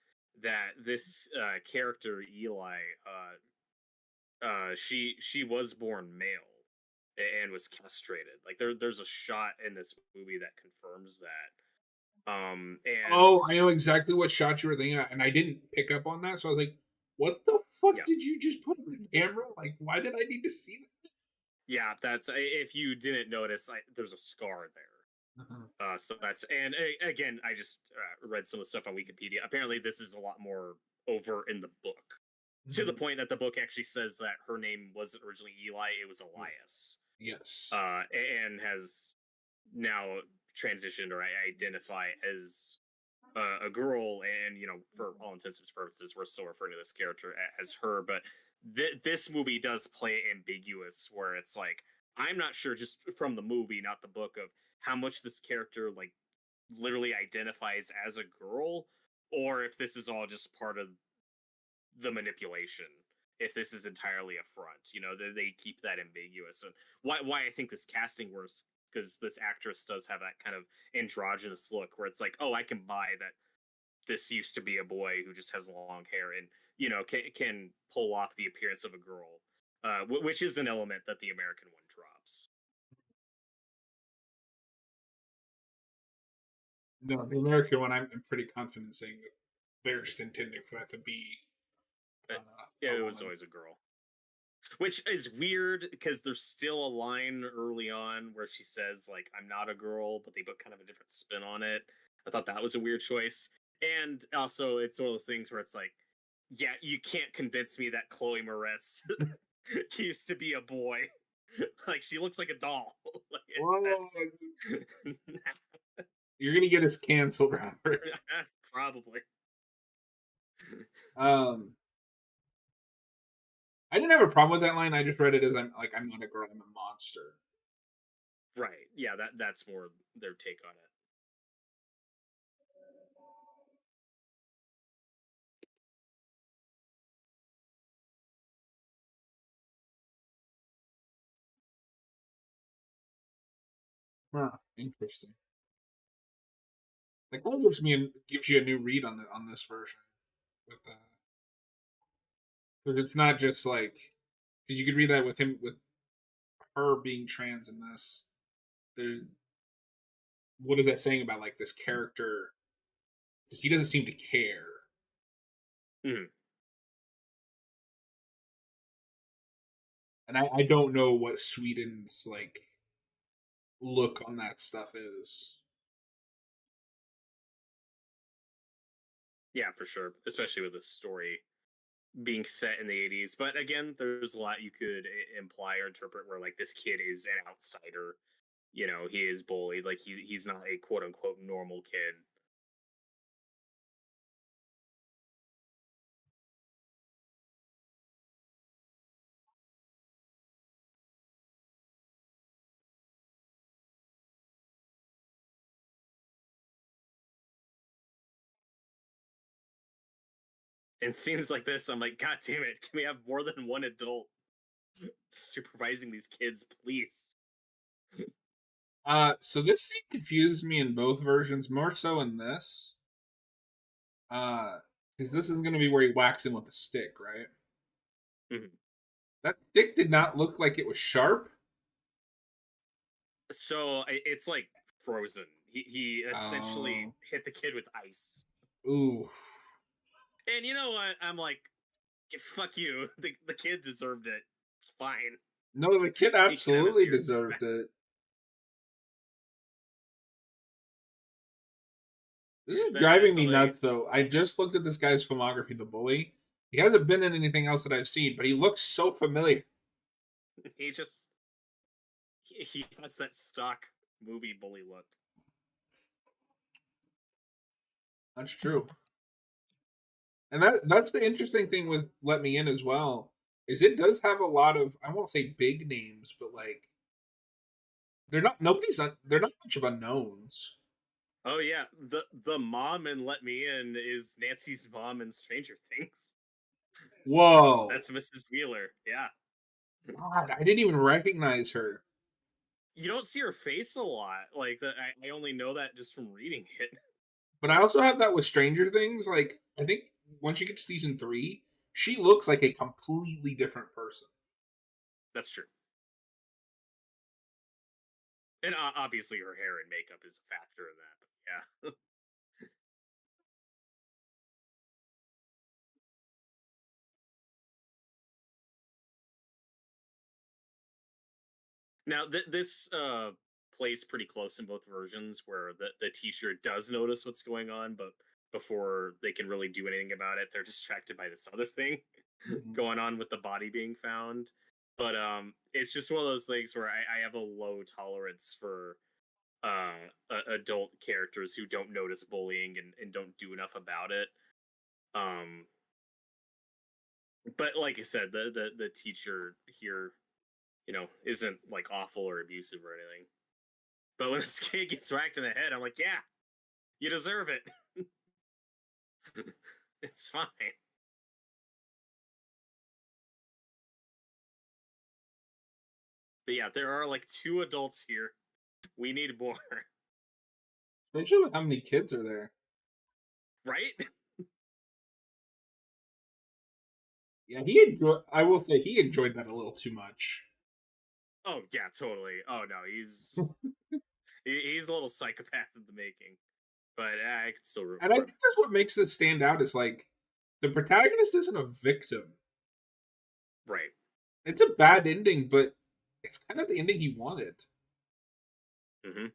that this character Eli, she was born male and was castrated. Like there's a shot in this movie that confirms that. And Oh, I know exactly what shot you were thinking of, and I didn't pick up on that, so I was like, what the fuck Yeah. did you just put in the camera? Like, why did I need to see Yeah, that's if you didn't notice, there's a scar there. that? So that's and again, I just read some of the stuff on Wikipedia. Apparently, this is a lot more overt in the book, to the Mhm. point that the book actually says that her name wasn't originally Eli; it was Yes. Elias, Yes. and has now transitioned or identify as a girl. And for all intents and purposes, we're still referring to this character as her. But this movie does play ambiguous, where it's like I'm not sure, just from the movie, not the book, of how much this character like literally identifies as a girl, or if this is all just part of the manipulation. If this is entirely a front, they keep that ambiguous. And why I think this casting works, because this actress does have that kind of androgynous look, where it's like, oh, I can buy that this used to be a boy who just has long hair, and can pull off the appearance of a girl, which is an element that the American one drops. No, the American one, I'm pretty confident saying that they're just intending for that to be But a it was woman. always a girl, which is weird because there's still a line early on where she says like, "I'm not a girl," but they put kind of a different spin on it. I thought that was a weird choice. And also, it's one of those things where it's like, yeah, you can't convince me that Chloe Moretz used to be a boy. Like, she looks like a doll. Like, Well, that's you're gonna get us canceled, Robert. probably Um, I didn't have a problem with that line. I just read it as I'm not a girl, I'm a monster. right. Yeah, that's more their take on it. Huh, interesting. Like that gives you a new read on this version with because it's not just like because you could read that with her being trans in this. There's what is that saying about like this character? Because he doesn't seem to care, Mhm. and I don't know what Sweden's like look on that stuff is. Yeah, for sure. Especially with the story being set in the 80s. But again, there's a lot you could imply or interpret, where like this kid is an outsider. He is bullied. Like he's not a quote unquote normal kid. And scenes like this, I'm like, God damn it! Can we have more than one adult supervising these kids, please? So this scene confuses me in both versions, more so in this. Because this is gonna be where he whacks him with a stick, right? Mhm. That stick did not look like it was sharp. So it's like frozen. He essentially Oh, hit the kid with ice. ooh. And you know what? I'm like, fuck you. The kid deserved it. It's fine. No, the kid He can have his absolutely ears back. deserved it. This is driving That's me something. nuts, though. I just looked at this guy's filmography, The Bully. He hasn't been in anything else that I've seen, but he looks so familiar. He just he has that stock movie bully look. That's true. And that's the interesting thing with Let Me In as well, is it does have a lot of I won't say big names, but like they're not much of unknowns. Oh yeah, the mom in Let Me In is Nancy's mom in Stranger Things. Whoa. That's Mrs. Wheeler. Yeah, God, I didn't even recognize her. you don't see her face a lot. Like I only know that just from reading it. But I also have that with Stranger Things. Like, I think once you get to season three, she looks like a completely different person. That's true. And obviously her hair and makeup is a factor in that. But yeah. Now, this plays pretty close in both versions, where the teacher does notice what's going on, but before they can really do anything about it, they're distracted by this other thing Mhm. going on with the body being found. But it's just one of those things where I have a low tolerance for adult characters who don't notice bullying and don't do enough about it. Um, but like I said, the teacher here, isn't like awful or abusive or anything. But when this kid gets whacked in the head, I'm like, yeah, you deserve it. It's fine. But yeah, there are like two adults here. We need more, Especially with how many kids are there. right? Yeah, he enjoyed. I will say he enjoyed that a little too much. Oh yeah, totally. Oh no, he's a little psychopath in the making, but I can still root And I for think him. that's what makes this stand out is like the protagonist isn't a victim. Right. It's a bad ending, but it's kind of the ending he wanted. Hmm.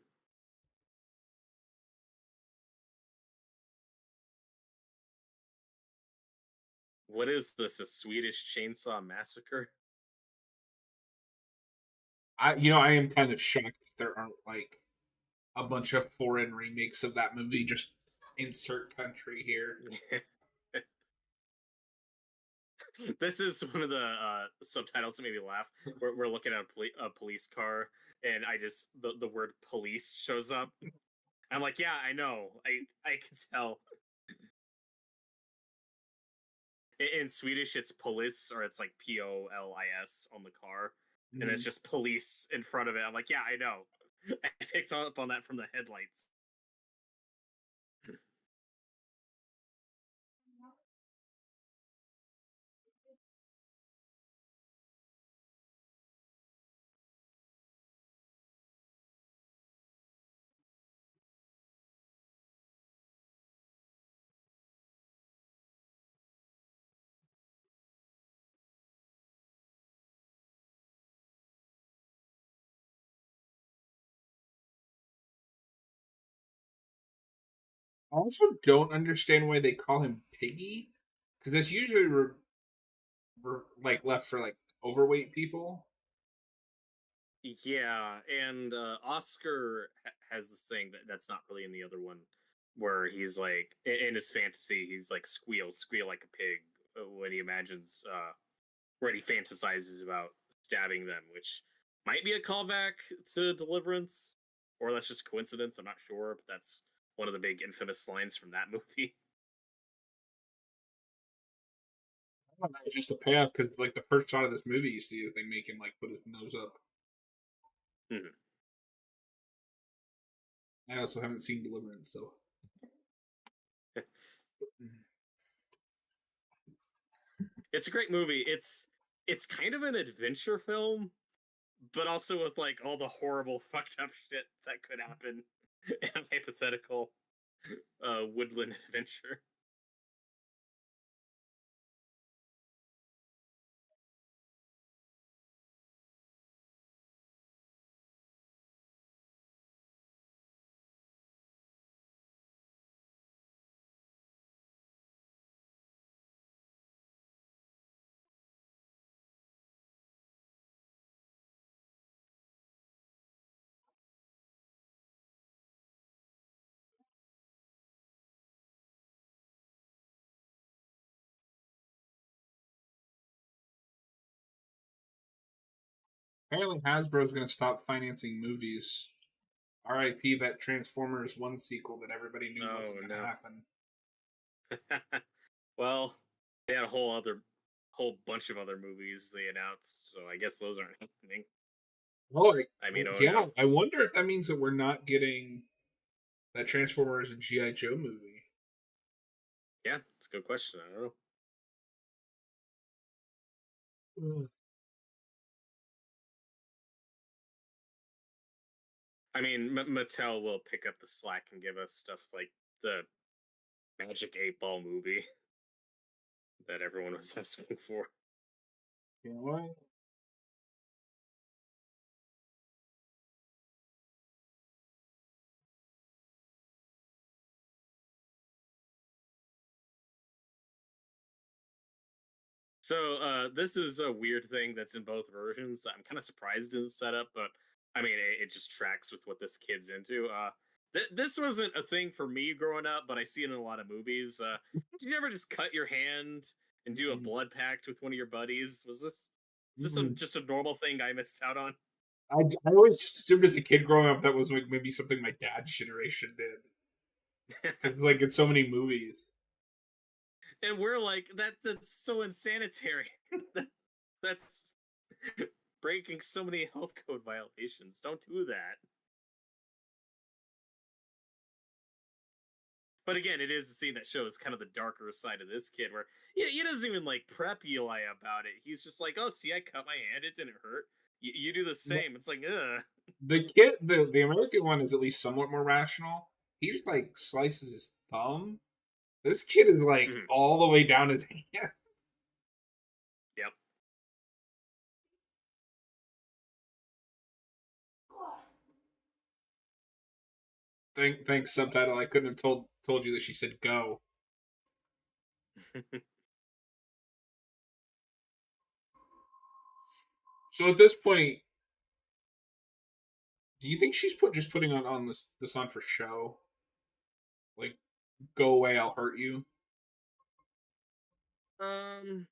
What is this? A Swedish chainsaw massacre? I am kind of shocked that there aren't like a bunch of foreign remakes of that movie. Just insert country here. This is one of the subtitles that made me laugh. We're looking at a police car, and the word police shows up. I'm like, yeah, I know. I can tell. In Swedish, it's polis, or it's like POLIS on the car, and it's Mm. just police in front of it. I'm like, yeah, I know. I picked up on that from the headlights. I also don't understand why they call him Piggy, because that's usually like left for like overweight people. Yeah, and Oscar has this thing that's not really in the other one, where he's like in his fantasy, he's like squeal like a pig when he imagines when he fantasizes about stabbing them, which might be a callback to Deliverance, or that's just coincidence. I'm not sure, but that's one of the big infamous lines from that movie. I don't know, it's just a payoff because like the first shot of this movie you see is they make him like put his nose up. Mhm. I also haven't seen Deliverance, so It's a great movie. It's kind of an adventure film, but also with like all the horrible fucked up shit that could happen in a hypothetical woodland adventure. apparently Hasbro's going to stop financing movies. R.I.P. that Transformers One sequel that everybody knew wasn't Oh going to no. happen. Well, they had a whole bunch of other movies they announced, so I guess those aren't happening. Oh, I mean, oh yeah. no. I wonder if that means that we're not getting that Transformers and GI Joe movie. Yeah, it's a good question. I don't know. Mm. I mean, Mattel will pick up the slack and give us stuff like the Magic 8 Ball movie that everyone was asking for. You know what? So this is a weird thing that's in both versions. I'm kind of surprised in the setup, but I mean, it just tracks with what this kid's into. This wasn't a thing for me growing up, but I see it in a lot of movies. Did you ever just cut your hand and do a Mm, blood pact with one of your buddies? Is this mm. just a normal thing I missed out on? I always just assumed as a kid growing up that was like maybe something my dad's generation did because like in so many movies. And we're like, that's so insanitary. That- that's breaking so many health code violations. Don't do that. But again, it is a scene that shows kind of the darker side of this kid, where he doesn't even like prep Eli about it. He's just like, "Oh, see, I cut my hand; it didn't hurt. You do the same." It's like, ugh. The kid, the American one is at least somewhat more rational. He just like slices his thumb. This kid is like Mhm. all the way down his hand. Yep. Thanks subtitle. I couldn't have told you that she said go. So at this point, do you think she's just putting on this on for show? Like, go away, I'll hurt you. um,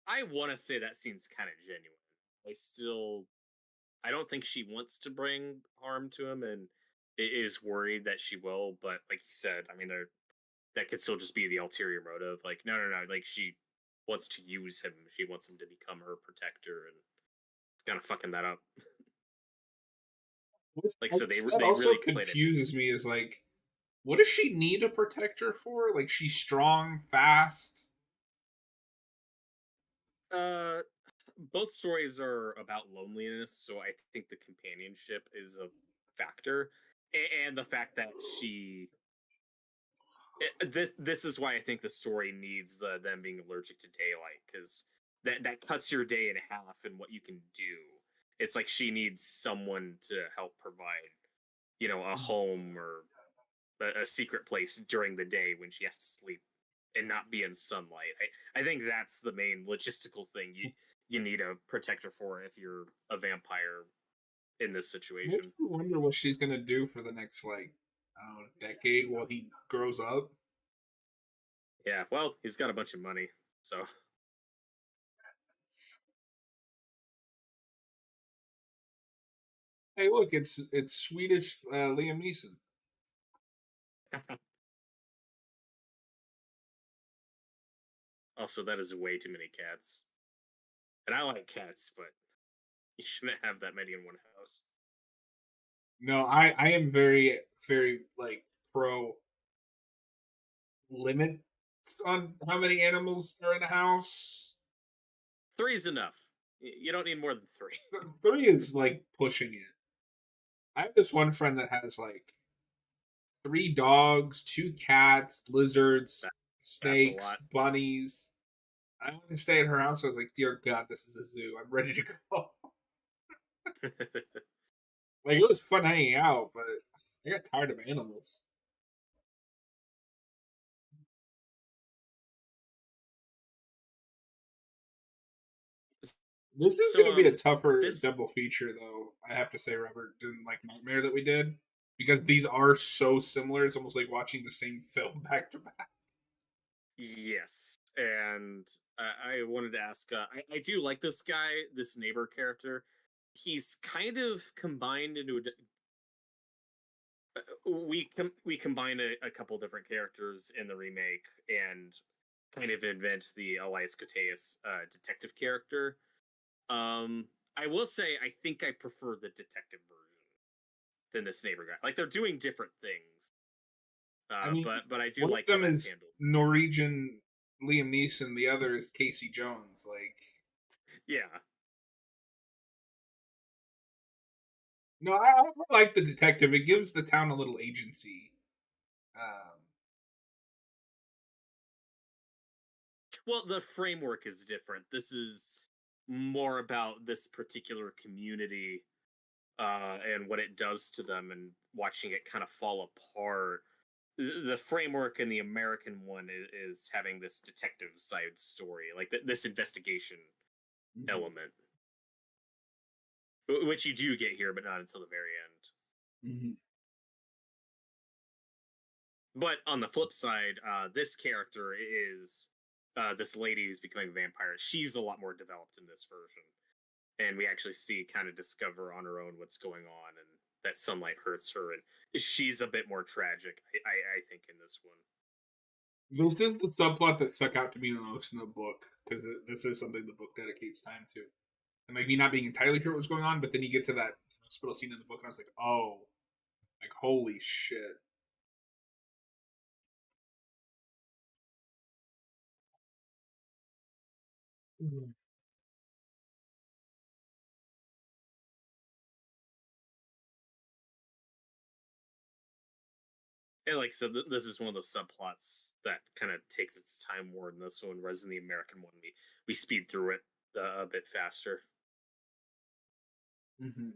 I want to say that scene's kind of genuine. I still, I don't think she wants to bring harm to him, and is worried that she will. But like you said, I mean, that could still just be the ulterior motive. Like, no, no, no. Like she wants to use him. She wants him to become her protector, and it's kind of fucking that up. Like, I so guess that they also really played it. confuses me. Is like, what does she need a protector for? Like, she's strong, fast. Uh, both stories are about loneliness, so I think the companionship is a factor, and the fact that this is why I think the story needs them being allergic to daylight, because that cuts your day in half and what you can do. It's like she needs someone to help provide, a home or a secret place during the day when she has to sleep and not be in sunlight. I think that's the main logistical thing you need a protector for if you're a vampire in this situation. Makes me wonder what she's gonna do for the next like I don't know decade while he grows up. Yeah, well, he's got a bunch of money, so Hey, look, it's Swedish Liam Neeson. also that is way too many cats. And I like cats, but you shouldn't have that many in one house. No, I am very like pro limits on how many animals are in a house. Three's enough. You don't need more than three. Three is like pushing it. I have this one friend that has like three dogs, two cats, That, lizards, that's a snakes, lot. bunnies. I went to stay at her house. I was like, dear God, this is a zoo. I'm ready to go. Like it was fun hanging out, but I got tired of animals. This is So going to be a tougher this double feature, though. I have to say, Robert, than like Nightmare that we did because these are so similar. It's almost like watching the same film back to back. Yes, and I wanted to ask. I do like this guy, this neighbor character. He's kind of combined into we combine a couple different characters in the remake and kind of invent the Elias Koteas detective character. I will say I think I prefer the detective version than this neighbor guy. Like they're doing different things, I mean, but I do one of like how them that's is handled. Norwegian Liam Neeson, the other is Casey Jones. Like, Yeah. no, I like the detective. It gives the town a little agency. Um, Well, the framework is different. This is more about this particular community and what it does to them and watching it kind of fall apart. the framework in the American one is having this detective side story, like this investigation Hmm. element, which you do get here, but not until the very end. Hmm. But on the flip side, this character is this lady who's becoming a vampire. She's a lot more developed in this version, and we actually see kind of discover on her own what's going on, and that sunlight hurts her, and she's a bit more tragic, I think, in this one. This is the subplot that stuck out to me the most in the book because this is something the book dedicates time to, and like me not being entirely sure what was going on, but then you get to that hospital scene in the book, and I was like, oh, like holy shit. Mhm. And like so, this is one of those subplots that kind of takes its time more in this one, whereas in the American one, we speed through it a bit faster. Hmm.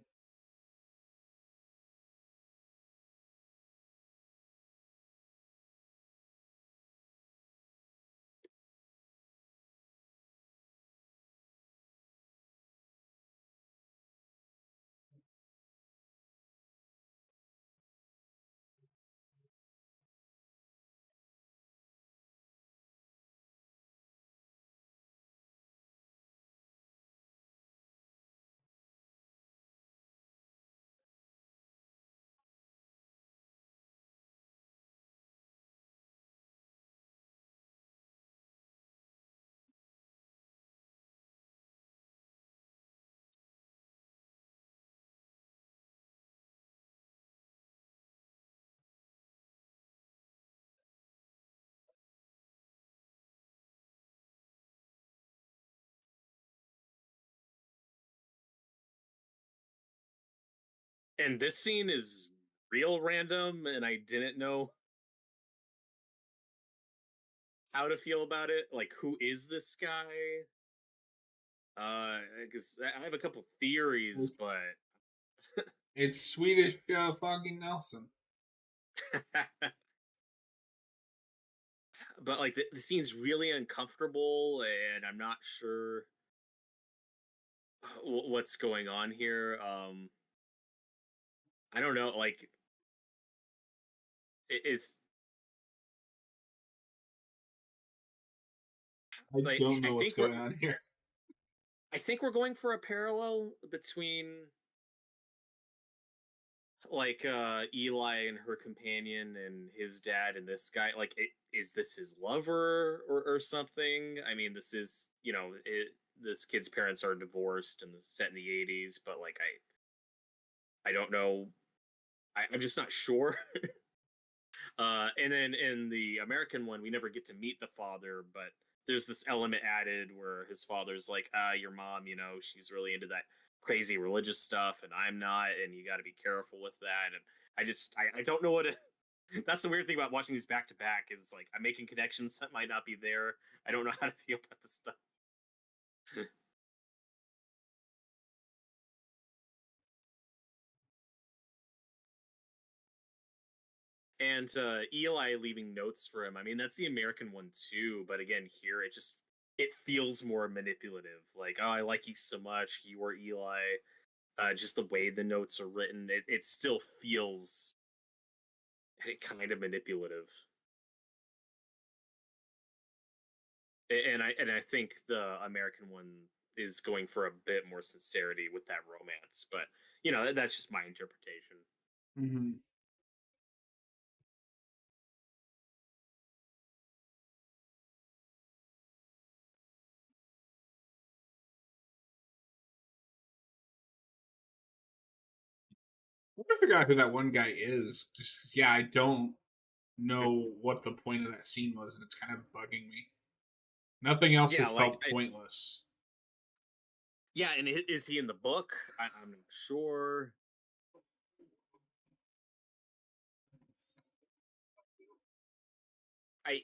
And this scene is real random, and I didn't know how to feel about it. Like, who is this guy? Because I have a couple theories, but It's Swedish fucking Nelson. but like the scene's really uncomfortable, and I'm not sure what's going on here. I don't know. Like, is I like don't know what's going on here. I think we're going for a parallel between like Eli and her companion and his dad and this guy. Like, is this his lover or something? I mean, this is this kid's parents are divorced and this is set in the '80s, but like I don't know. I'm just not sure. And then in the American one, we never get to meet the father, but there's this element added where his father's like, your mom, she's really into that crazy religious stuff, and I'm not, and you got to be careful with that. And I don't know what to. That's the weird thing about watching these back to back is like I'm making connections that might not be there. I don't know how to feel about this stuff. And Eli leaving notes for him. I mean, that's the American one too, but again, here it feels more manipulative. Like, oh, I like you so much. You are Eli. Just the way the notes are written, it still feels kind of manipulative. And I think the American one is going for a bit more sincerity with that romance, but that's just my interpretation. Hmm. I want to figure out who that one guy is. Just yeah, I don't know what the point of that scene was, and it's kind of bugging me. Nothing else Yeah, had like felt pointless. yeah, and is he in the book? I'm not sure. I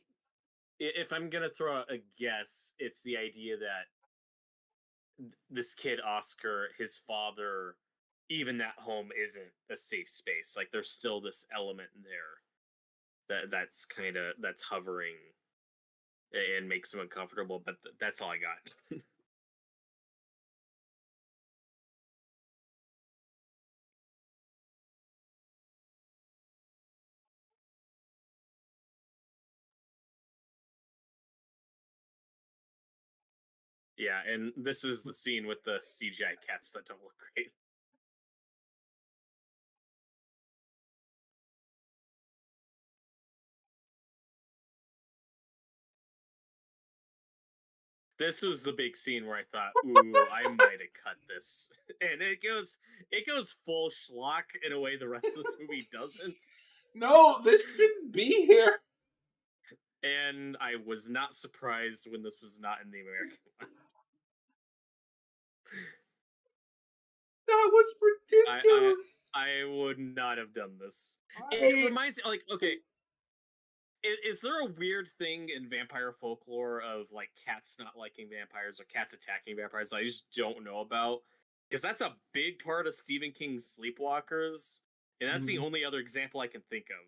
if I'm gonna throw out a guess, it's the idea that this kid Oscar, his father, even that home isn't a safe space. Like there's still this element in there that's hovering and makes them uncomfortable. But that's all I got. Yeah, and this is the scene with the CGI cats that don't look great. This was the big scene where I thought, "Ooh, I might have cut this," and it goes full schlock in a way the rest of this movie doesn't. No, this shouldn't be here. And I was not surprised when this was not in the American one. That was I I ridiculous. I would not have done this. It I reminds me, like, okay, is there a weird thing in vampire folklore of like cats not liking vampires or cats attacking vampires that I just don't know about? Because that's a big part of Stephen King's Sleepwalkers, and that's the Mhm. only other example I can think of.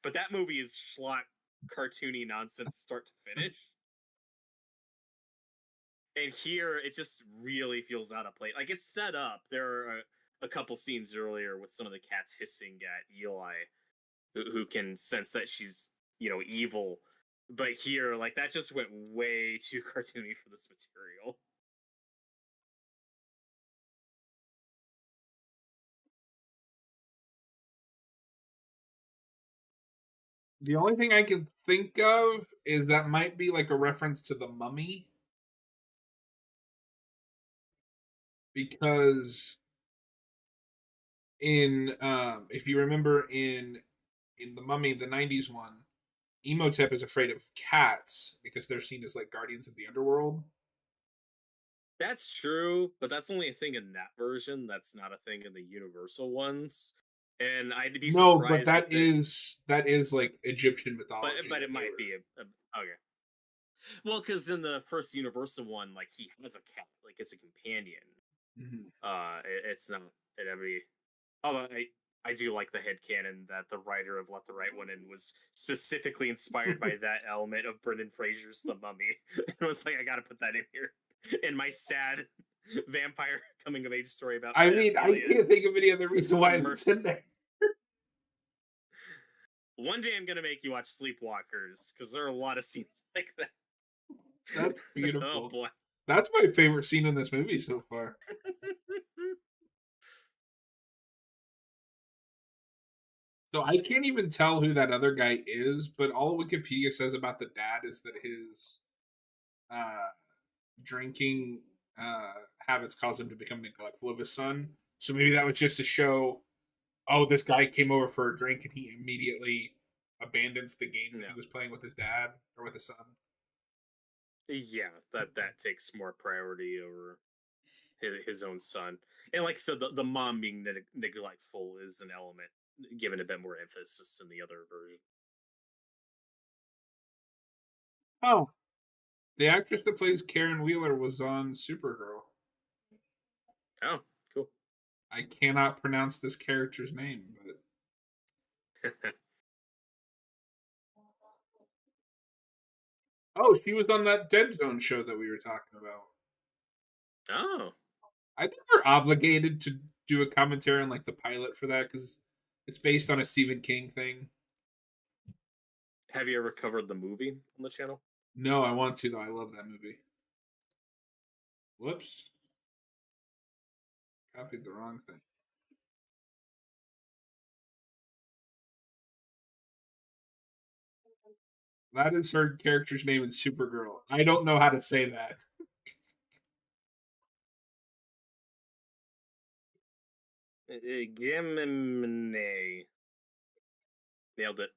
But that movie is schlock, cartoony nonsense, start to finish. And here, it just really feels out of place. Like, it's set up. There are a couple scenes earlier with some of the cats hissing at Eli, who can sense that she's evil. But here, like, that just went way too cartoony for this material. The only thing I can think of is that might be like a reference to the Mummy, because in if you remember in the Mummy, the '90s one, Emotep is afraid of cats because they're seen as like guardians of the underworld. That's true, but that's only a thing in that version. That's not a thing in the Universal ones. And I'd be No, but surprised if that they, is like Egyptian but mythology but that it they might were. be okay. Well, because in the first Universal one, like he has a cat, like it's a companion. Mhm. It's not at every. Although I do like the headcanon that the writer of Let the Right One In was specifically inspired by that element of Brendan Fraser's The Mummy. It was like, I gotta put that in here. In my sad vampire coming of age story about I mean, I pedophilia can't think of any other reason why and murder. it's in there. One day I'm gonna make you watch Sleepwalkers, because there are a lot of scenes like that. That's Oh beautiful. boy. That's my favorite scene in this movie so far. So I can't even tell who that other guy is, but all Wikipedia says about the dad is that his uh, drinking habits caused him to become neglectful of his son. So maybe that was just to show, oh, this guy came over for a drink and he immediately abandons the game that he No. was playing with his dad or with his son. Yeah, that takes more priority over his own son. And like I said, the mom being neglectful is an element given a bit more emphasis in the other version. Oh, the actress that plays Karen Wheeler was on Supergirl. Oh, cool. I cannot pronounce this character's name, but oh, she was on that Dead Zone show that we were talking about. Oh, I think we're obligated to do a commentary on like the pilot for that because it's based on a Stephen King thing. have you ever covered the movie on the channel? No, I want to though. I love that movie. Whoops, copied the wrong thing. That is her character's name in Supergirl. I don't know how to say that. Gimine. Nailed it.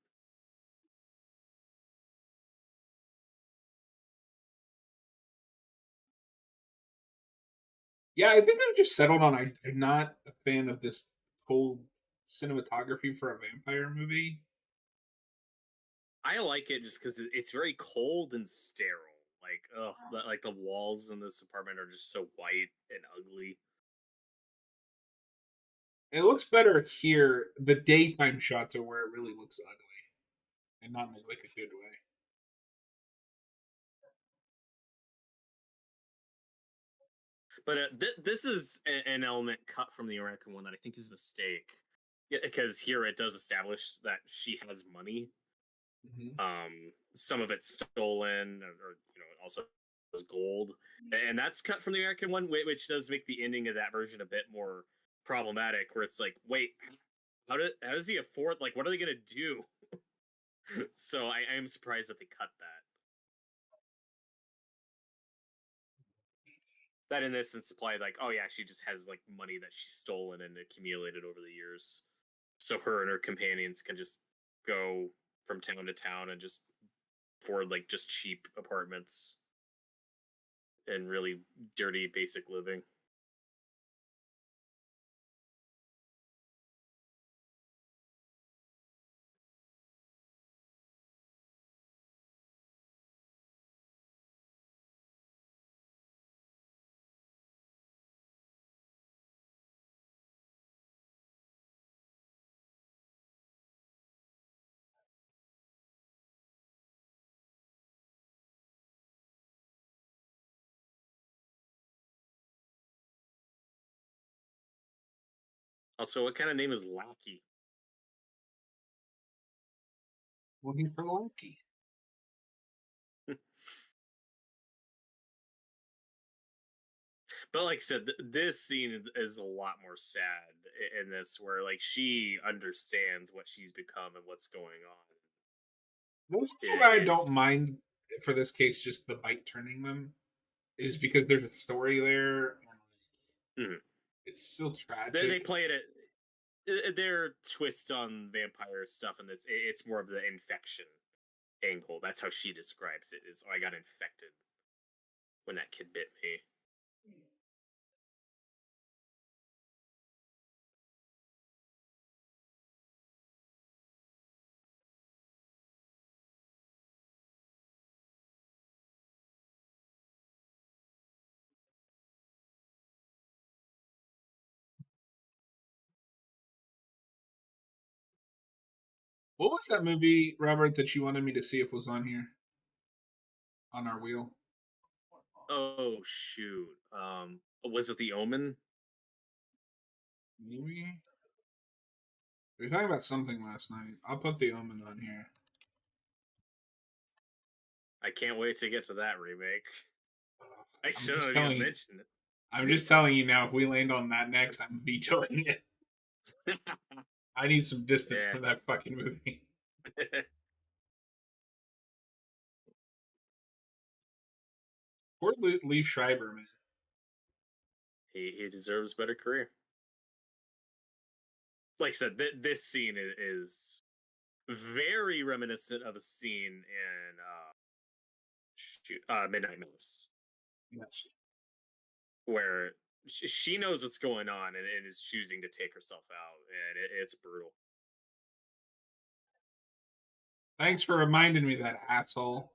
Yeah, I think I've just settled on I'm not a fan of this cold cinematography for a vampire movie. I like it just because it's very cold and sterile. Like, oh, like the walls in this apartment are just so white and ugly. It looks better here. The daytime shots are where it really looks ugly. and not in like a good way. But this is an element cut from the American one that I think is a mistake. Yeah, because here it does establish that she has money. Mm-hmm. Some of it's stolen, or also has gold, and that's cut from the American one, which does make the ending of that version a bit more problematic. Where it's like, wait, how does he afford? Like, what are they gonna do? So I am surprised that they cut that. That in this implied, like, oh yeah, she just has like money that she's stolen and accumulated over the years, so her and her companions can just go from town to town and just afford like just cheap apartments and really dirty basic living. Also, what kind of name is Lackey? Well, he's for lucky. But like I said, this scene is a lot more sad in this, where like she understands what she's become and what's going on. That's also It why I is don't mind for this case just the bite turning them, is because there's a story there and like, mhm. it's still They tragic. play it. Their twist on vampire stuff in this, it's more of the infection angle. That's how she describes it. Is, oh, I got infected when that kid bit me. What was that movie, Robert, that you wanted me to see if was on here on our wheel? Oh shoot. Was it The Omen? Maybe we were talking about something last night. I'll put the Omen on here. I can't wait to get to that remake. I I'm shouldn't just have telling even you. mentioned I'm just telling you now. If we land on that next, I'm vetoing it. it. I need some distance Yeah. from that fucking movie. Poor Leaf Schreiber, man. He deserves a better career. Like I said, this scene is very reminiscent of a scene in Midnight Mass, Yes. where she knows what's going on and is choosing to take herself out, and it's brutal. Thanks for reminding me that asshole.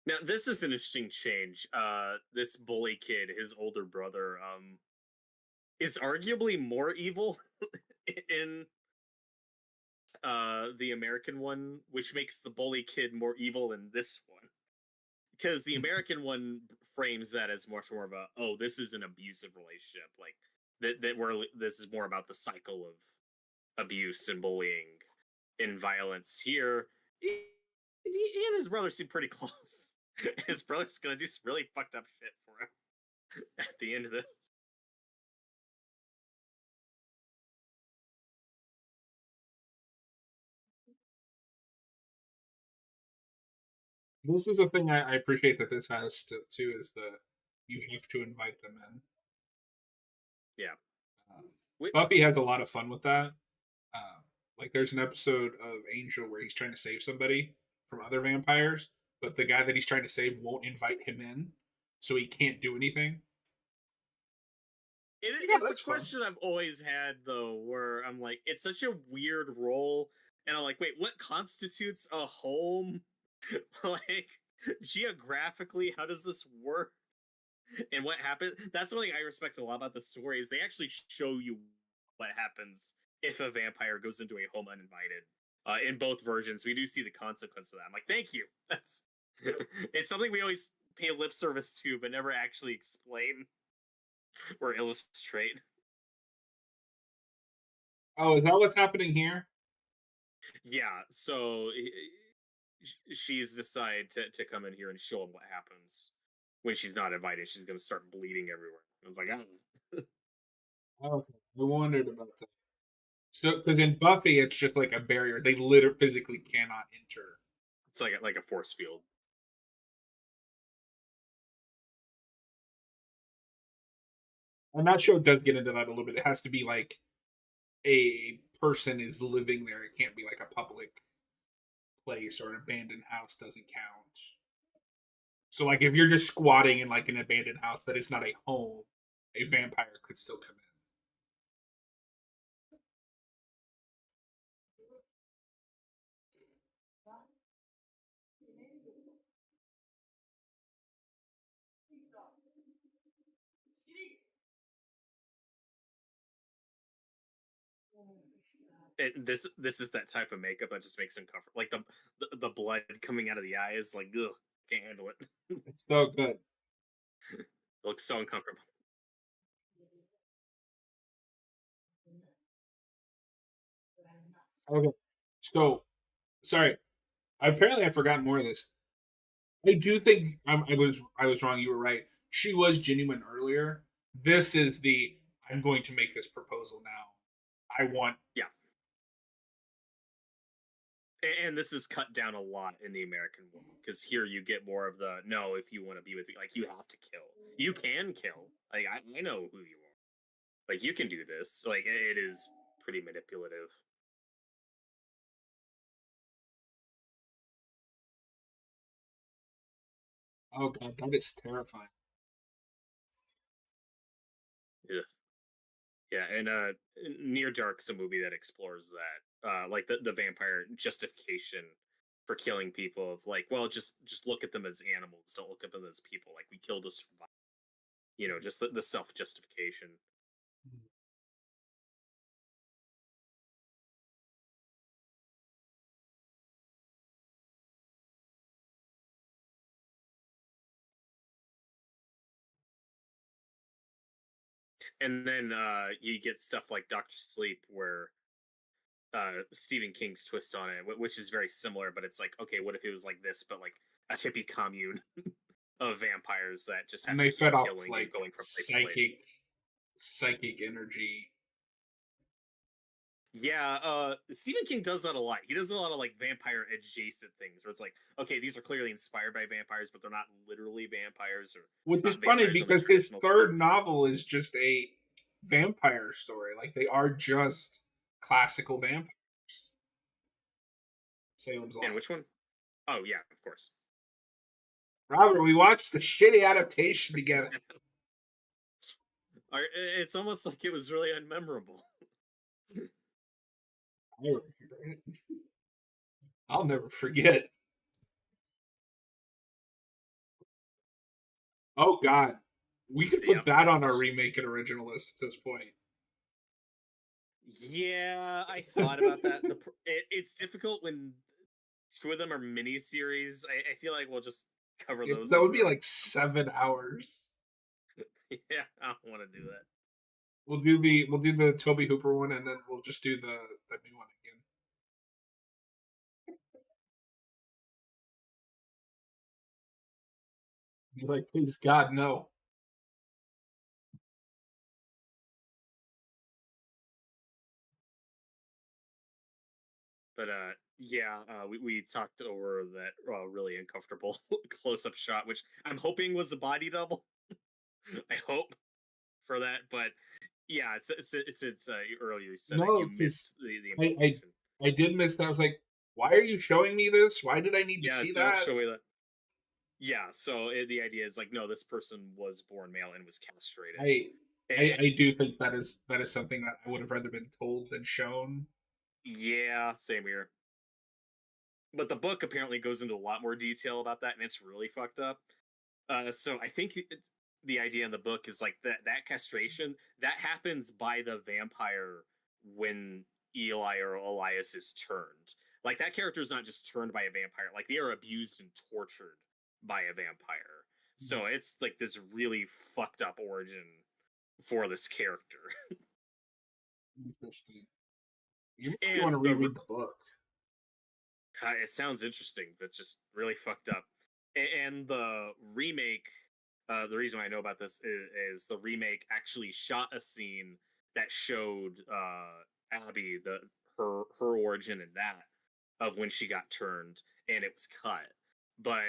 Now, this is an interesting change. This bully kid, his older brother, is arguably more evil in the American one, which makes the bully kid more evil in this one. Because the American one frames that as much more of a, oh, this is an abusive relationship, like that we're this is more about the cycle of abuse and bullying and violence. Here, he and his brother seem pretty close. His brother's gonna do some really fucked up shit for him at the end of this. This is a thing I appreciate that this has too, is the you have to invite them in. Yeah. Uh, Buffy has a lot of fun with that. Like there's an episode of Angel where he's trying to save somebody from other vampires, but the guy that he's trying to save won't invite him in, so he can't do anything. Yeah, It's a that's fun. question I've always had though, where I'm like, it's such a weird role And I'm like, wait, what constitutes a home? Like, geographically, how does this work? And what happened? That's one thing I respect a lot about the story is they actually show you what happens if a vampire goes into a home uninvited. In both versions, we do see the consequence of that. I'm like, thank you. That's it's something we always pay lip service to, but never actually explain or illustrate. Oh, is that what's happening here? Yeah, so she's decided to come in here and show him what happens when she's not invited. She's going to start bleeding everywhere. I was like, oh. Okay, I wondered about that. So, because in Buffy, it's just like a barrier; they literally physically cannot enter. It's like a force field. And that show does get into that a little bit. It has to be like a person is living there. It can't be like a public place or an abandoned house doesn't count. So, like, if you're just squatting in like an abandoned house that is not a home, a vampire could still come in. This is that type of makeup that just makes him comfortable. Like the blood coming out of the eyes, like ugh, can't handle it. It's so good. It looks so uncomfortable. Okay, so sorry. Apparently, I forgot more of this. I do think I was wrong. You were right. She was genuine earlier. This is the I'm going to make this proposal now. I want. Yeah, and this is cut down a lot in the American one because here you get more of the no. If you want to be with me, like you have to kill. You can kill. Like I know who you are. Like you can do this. Like it is pretty manipulative. Oh god, that is terrifying. Yeah. Yeah, and Near Dark's a movie that explores that, like the vampire justification for killing people. Of like, well, just look at them as animals, don't look at them as people. Like we kill to survive. You know, just the self justification. And then you get stuff like Doctor Sleep, where Stephen King's twist on it, which is very similar, but it's like, okay, what if it was like this, but like a hippie commune of vampires that just And have to they keep fed off killing and like going from place to place. psychic energy. Yeah, Stephen King does that a lot. He does a lot of like vampire adjacent things where it's like, okay, these are clearly inspired by vampires, but they're not literally vampires or Which is not funny vampires in the because his traditional third sense. novel is just a vampire story. Like they are just classical vampires. Salem's And Lot. which one? Oh yeah, of course. Robert, we watched the shitty adaptation together. It's almost like it was really unmemorable. I'll never forget. Oh God, we could put Yep, that on our that's remake and original list at this point. yeah. I thought about that. It's difficult when two of them are miniseries. I feel like we'll just cover those That in would the be like 7 hours. yeah. I don't want to do that. We'll do the Toby Hooper one, and then we'll just do the new one again. Be like, please God, no. But yeah, we talked over that really uncomfortable close up shot, which I'm hoping was a body double. I hope for that, but yeah, it's earlier you said that No, you because missed the I, I implication. I did miss that. I was like, why are you showing me this? Why did I need to Yeah, see don't that? show me that. Yeah, so the idea is like, no, this person was born male and was castrated. I And, I do think that is something that I would have rather been told than shown. Yeah, same here. But the book apparently goes into a lot more detail about that, and it's really fucked up. So I think the idea in the book is like that castration that happens by the vampire when Eli or Elias is turned. Like that character is not just turned by a vampire; like they are abused and tortured by a vampire. So it's like this really fucked up origin for this character, Interesting. You might want to and reread the book. it sounds interesting, but just really fucked up. And the remake, the reason why I know about this is the remake actually shot a scene that showed Abby her origin in that of when she got turned, and it was cut. But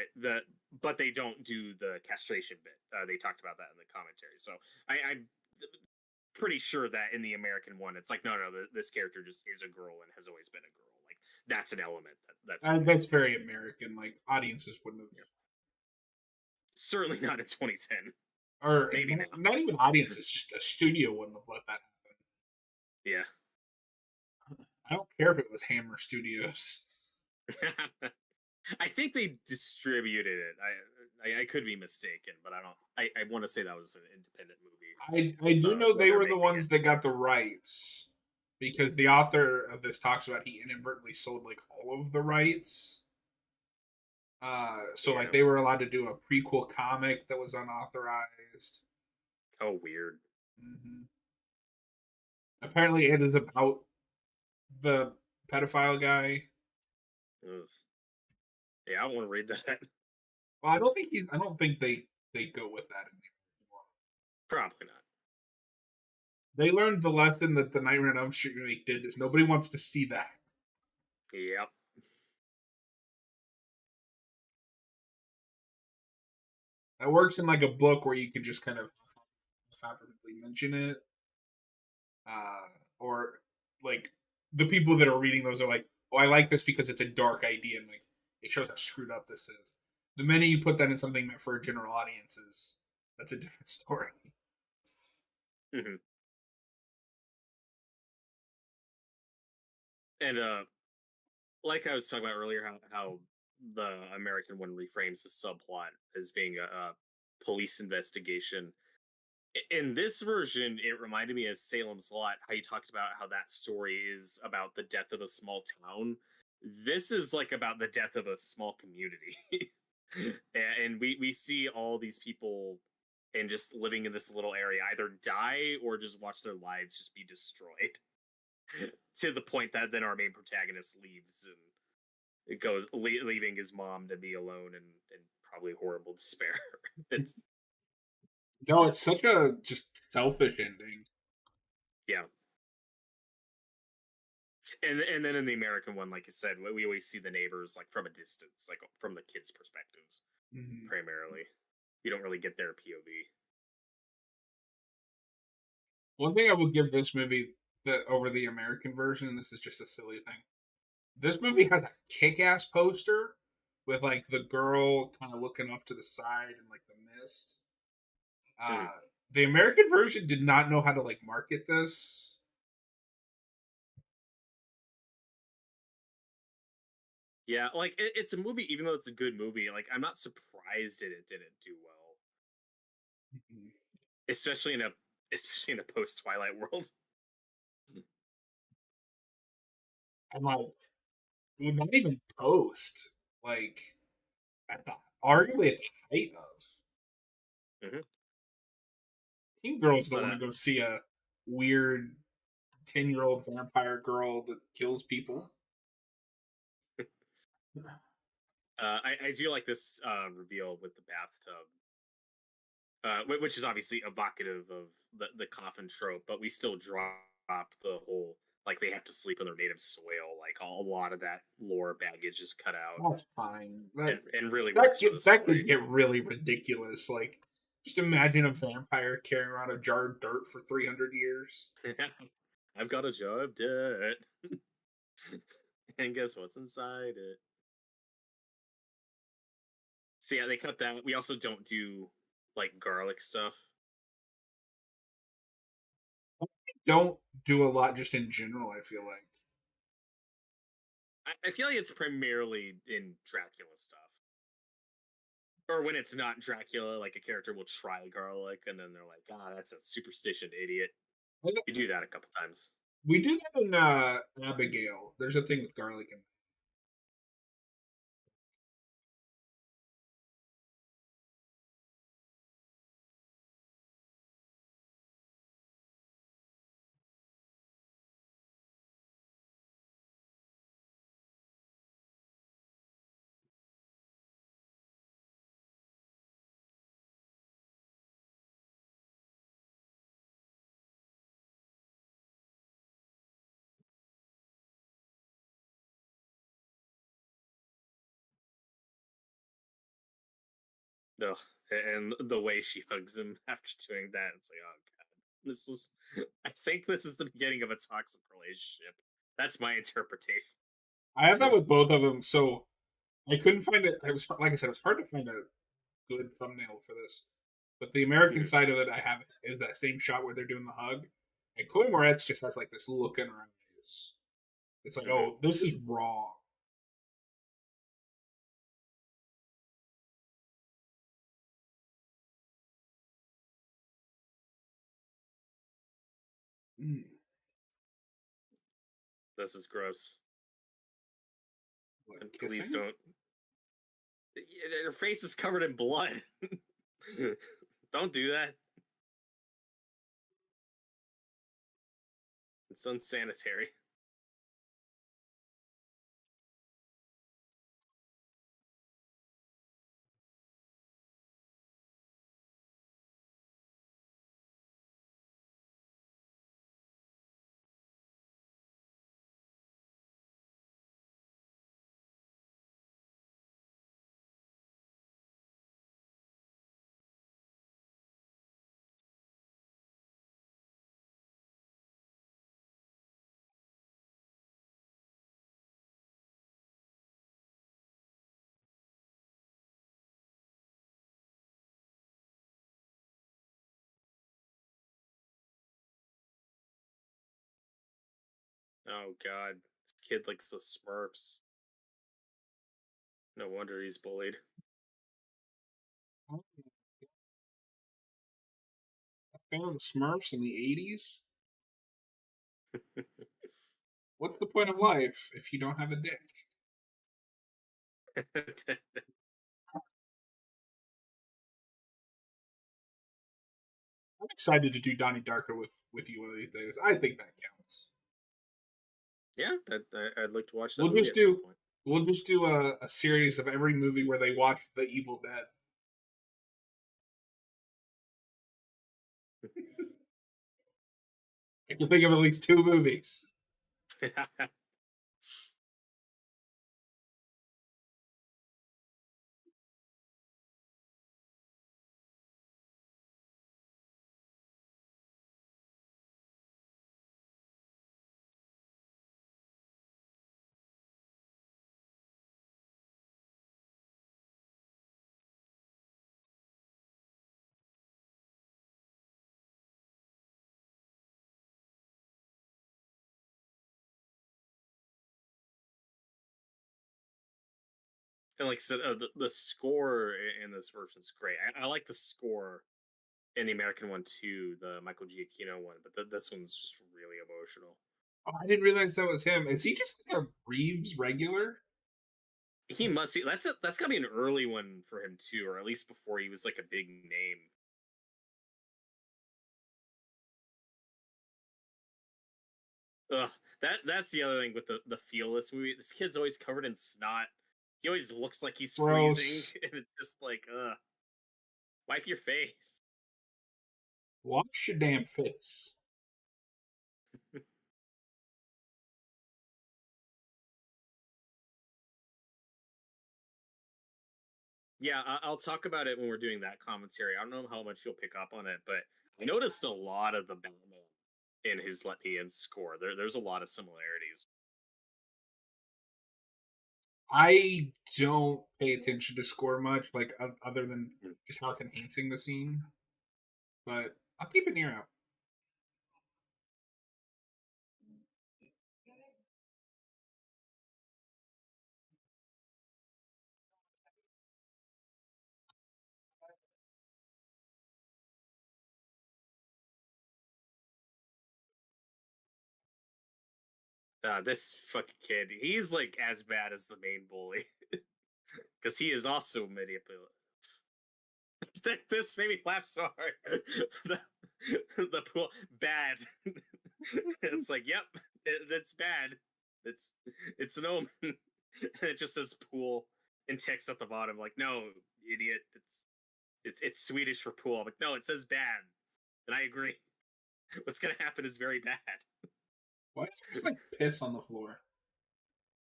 but they don't do the castration bit. They talked about that in the commentary. So I'm pretty sure that in the American one, it's like no, this character just is a girl and has always been a girl. Like that's an element that's That's very American. Like audiences wouldn't have, yeah. Certainly not in 2010. or Maybe not even audiences, just a studio wouldn't have let that happen. now. I don't care if it was Hammer Studios. Yeah. I think they distributed it. I could be mistaken, but I don't. I want to say that was an independent movie I do know when they they're were the making it. ones that got the rights because the author of this talks about he inadvertently sold like all of the rights. So like Yeah. they were allowed to do a prequel comic that was unauthorized. Oh, weird. Hmm. Apparently, it is about the pedophile guy. Ugh. Yeah, I want to read that. Well, I don't think he's. I don't think they go with that anymore. Probably not. They learned the lesson that the Nightmare on Elm Street remake did. Is nobody wants to see that. Yep. That works in like a book where you can just kind of haphazardly mention it, or like the people that are reading those are like, "Oh, I like this because it's a dark idea and like it shows how screwed up this is." The minute you put that in something meant for general audiences, that's a different story. Hmm. And like I was talking about earlier, how the American one reframes the subplot as being a police investigation. In this version, it reminded me of Salem's Lot, how you talked about how that story is about the death of a small town. This is like about the death of a small community. And we see all these people and just living in this little area either die or just watch their lives just be destroyed to the point that then our main protagonist leaves and it goes leaving his mom to be alone and probably horrible despair. It's No, it's such a just selfish ending. yeah. And then in the American one, like you said, we always see the neighbors like from a distance, like from the kids' perspectives Mhm. primarily. You don't really get their POV. One thing I would give this movie that over the American version, and this is just a silly thing. This movie has a kick-ass poster with like the girl kind of looking off to the side and like the mist. Mhm. Uh, the American version did not know how to like market this. Yeah, like it's a movie, even though it's a good movie. Like I'm not surprised that it didn't do well, especially in a especially in a post Twilight world. I'm like, well, not even post. Like at the arguably at the height of Hmm. teen girls don't But want to go see a weird 10-year-old vampire girl that kills people. I do like this reveal with the bathtub, which is obviously evocative of the coffin trope, but we still drop the whole like they have to sleep in their native soil. Like a lot of that lore baggage is cut out That's fine. and really works for the That story. could get really ridiculous. Like, just imagine a vampire carrying around a jar of dirt for 300 years. I've got a jar of dirt, and guess what's inside it? So yeah, they cut that. We also don't do like garlic stuff. Don't do a lot just in general. I feel like I feel like it's primarily in Dracula stuff. Or when it's not Dracula, like a character will try garlic and then they're like, ah, that's a superstition idiot. I know- You do that a couple times. We do that in Abigail. There's a thing with garlic in. Ugh. And the way she hugs him after doing that, it's like, oh god. This is I think this is the beginning of a toxic relationship. That's my interpretation. I have that with both of them, so I couldn't find it. I was like I said, it was hard to find a good thumbnail for this. But the American Mhm. side of it, I have is that same shot where they're doing the hug, and Chloe Moretz just has like this look in her eyes. It's like, Mhm. oh, this is wrong. Mm, This is gross. what, And please kissing? don't. Her face is covered in blood. Don't do that. It's unsanitary. Oh god. This kid likes the Smurfs. No wonder he's bullied. I'm a fan of the Smurfs in the '80s. What's the point of life if you don't have a dick? I'm excited to do Donnie Darko with you one of these days. I think that counts. Yeah, I'd like to watch that We'll movie just at some do point. we'll just do a series of every movie where they watch The Evil Dead. I can think of at least two movies. And like I said, the score in this version is great. I like the score in the American one too, the Michael Giacchino one, but this one's just really emotional. Oh, I didn't realize that was him. Is he just like a Reeves regular? He must be. That's gotta be an early one for him too, or at least before he was like a big name. Ugh, that's the other thing with the Fearless movie. This kid's always covered in snot. He always looks like he's freezing, Gross. and it's just like, wipe your face. Wash your damn face. Yeah, I'll talk about it when we're doing that commentary. I don't know how much you'll pick up on it, but I noticed a lot of the Batman in his Let Me In score. There's a lot of similarities. I don't pay attention to score much, like other than Mm. just how it's enhancing the scene. But I'll keep an ear out. This fucking kid, he's like as bad as the main bully because he is also manipulative. This made me laugh so hard. the, the pool bad. It's like, yep, that's bad. It's it's an omen. And it just says pool in text at the bottom. Like, no, idiot. It's Swedish for pool. I'm like, no, it says bad, and I agree. What's gonna happen is very bad. Why is there just like piss on the floor?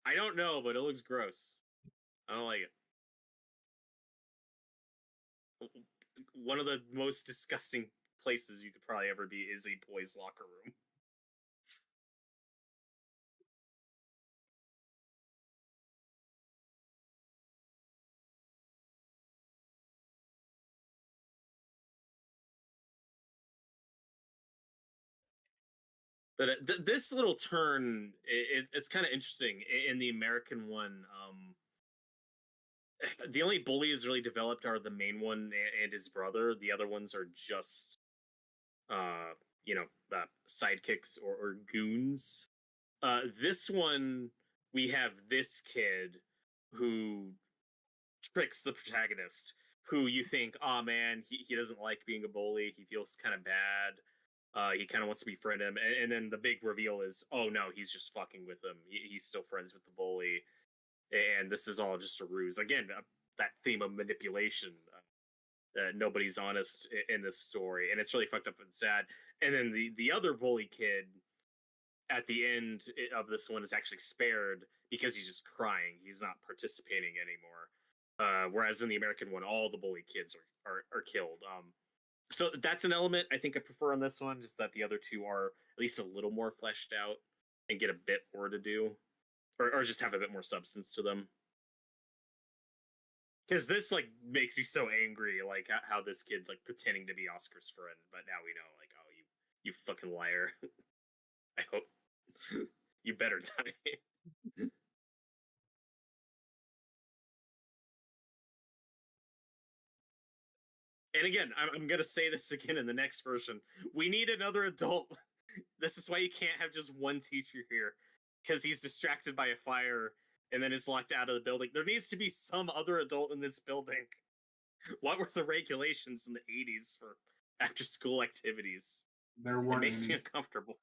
I don't know, but it looks gross. I don't like it. One of the most disgusting places you could probably ever be is a boys' locker room. But this little turn, it's kind of interesting. In the American one, the only bullies really developed are the main one and his brother. The other ones are just, uh, you know, sidekicks or goons. This one, we have this kid who tricks the protagonist, who you think, oh man, he doesn't like being a bully. He feels kind of bad. He kind of wants to befriend him, and then the big reveal is, oh no, he's just fucking with him. He's still friends with the bully, and this is all just a ruse. Again, that theme of manipulation. Nobody's honest in this story, and it's really fucked up and sad. And then the other bully kid at the end of this one is actually spared because he's just crying. He's not participating anymore. Whereas in the American one, all the bully kids are killed. So that's an element I think I prefer on this one, just that the other two are at least a little more fleshed out and get a bit more to do, or just have a bit more substance to them. Because this like makes me so angry, like how this kid's like pretending to be Oscar's friend, but now we know, like, oh, you fucking liar. I hope you better die. And again, I'm gonna say this again in the next version. We need another adult. This is why you can't have just one teacher here, because he's distracted by a fire and then is locked out of the building. There needs to be some other adult in this building. What were the regulations in the 80s for after school activities? There It weren't makes me any. uncomfortable.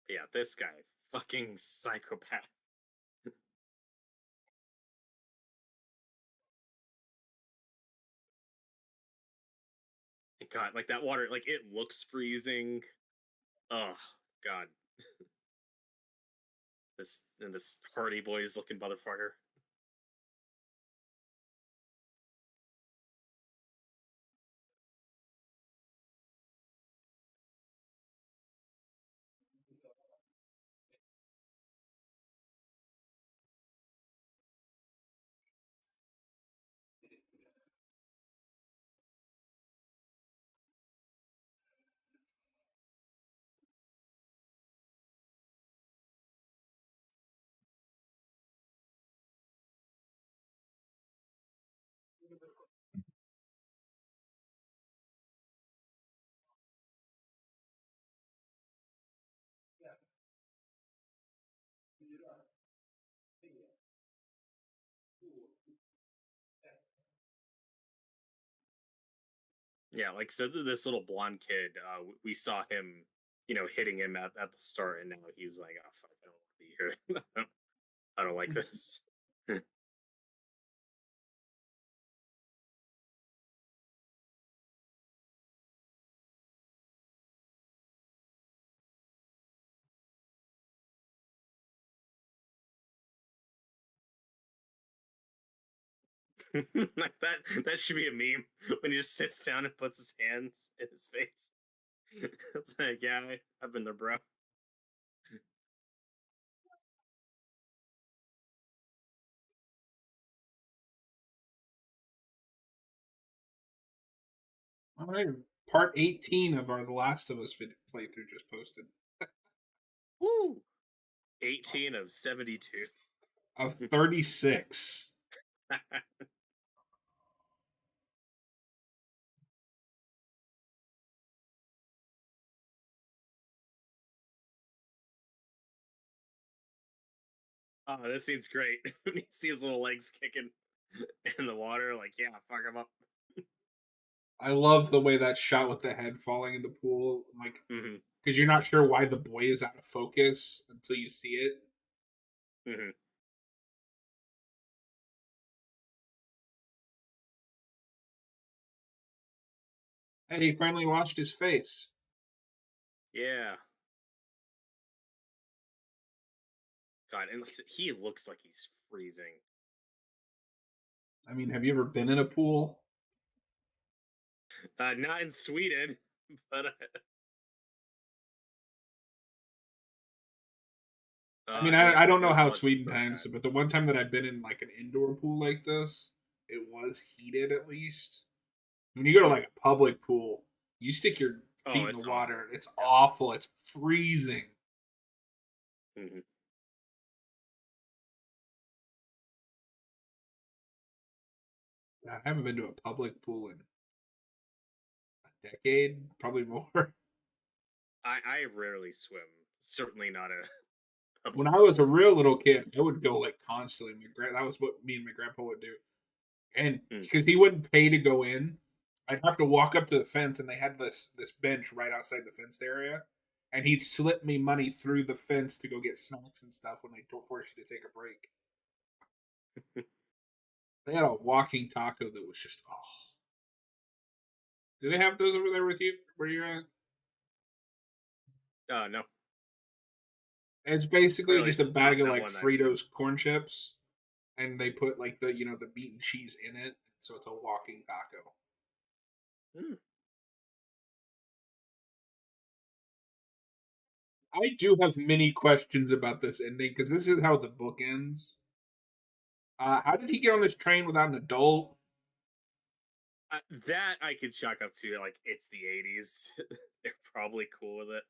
Yeah, this guy, fucking psychopath. God, like that water, like it looks freezing. Oh God, this Hardy Boys looking motherfucker. Yeah, like so this little blonde kid, we saw him, hitting him at the start, and now he's like, oh fuck, I don't want to be here. I don't like this. Like that should be a meme when he just sits down and puts his hands in his face. It's like, yeah, I've been there, bro. All right, part 18 of our The Last of Us playthrough just posted. Woo! 18 of 72. Of 36. Oh, this scene's great. When you see his little legs kicking in the water, like, yeah, fuck him up. I love the way that shot with the head falling in the pool, like Hmm. because you're not sure why the boy is out of focus until you see it. Hmm. And he finally washed his face. Yeah. God, and like, he looks like he's freezing. I mean, have you ever been in a pool? Not in Sweden, but I mean, I it's don't know this how looks Sweden so tends, bad. but the one time that I've been in like an indoor pool like this, it was heated at least. When you go to like a public pool, you stick your Oh, feet in the it's water, awful. it's awful. It's freezing. Yeah. Hmm. I haven't been to a public pool in a decade, probably more. I rarely swim. Certainly not a When public I was pool. a real little kid, I would go like constantly. That was what me and my grandpa would do, and Mm. because he wouldn't pay to go in, I'd have to walk up to the fence, and they had this bench right outside the fenced area, and he'd slip me money through the fence to go get snacks and stuff when they force you to take a break. They had a walking taco that was just oh. Do they have those over there with you where you're at? No, It's or basically at just a least not bag of that like one I've. Fritos corn chips, and they put like the meat and cheese in it, so it's a walking taco. Mm. I do have many questions about this ending because this is how the book ends. How did he get on this train without an adult? That I could chalk up to like it's the '80s. They're probably cool with it.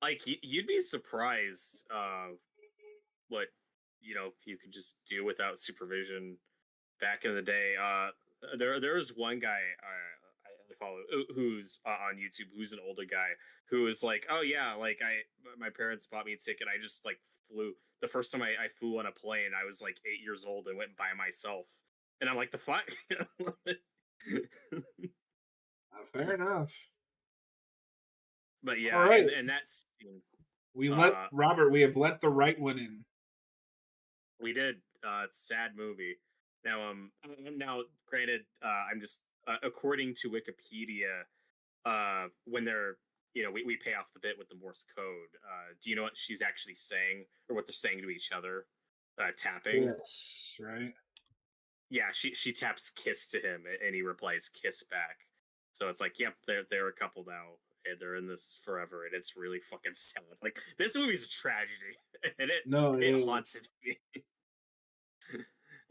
Like you'd be surprised what you could just do without supervision back in the day. There was one guy I follow who's on YouTube who's an older guy who was like, oh yeah, like my parents bought me a ticket. I just like flew the first time I flew on a plane. I was like 8 years old and went by myself, and I'm like the fuck. Fair enough. But All yeah, right, and that's we let uh Robert. We have let the right one in. we did. It's a sad movie. Now, granted, I'm just according to Wikipedia, when they're we pay off the bit with the Morse code. Do you know what she's actually saying or what they're saying to each other? Tapping. Yes, right. Yeah, she taps kiss to him and he replies kiss back. So it's like, yep, they're a couple now. And they're in this forever, and it's really fucking sad. Like this movie's a tragedy, and No, it it is. haunted me.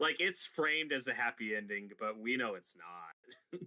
Like it's framed as a happy ending, but we know it's not.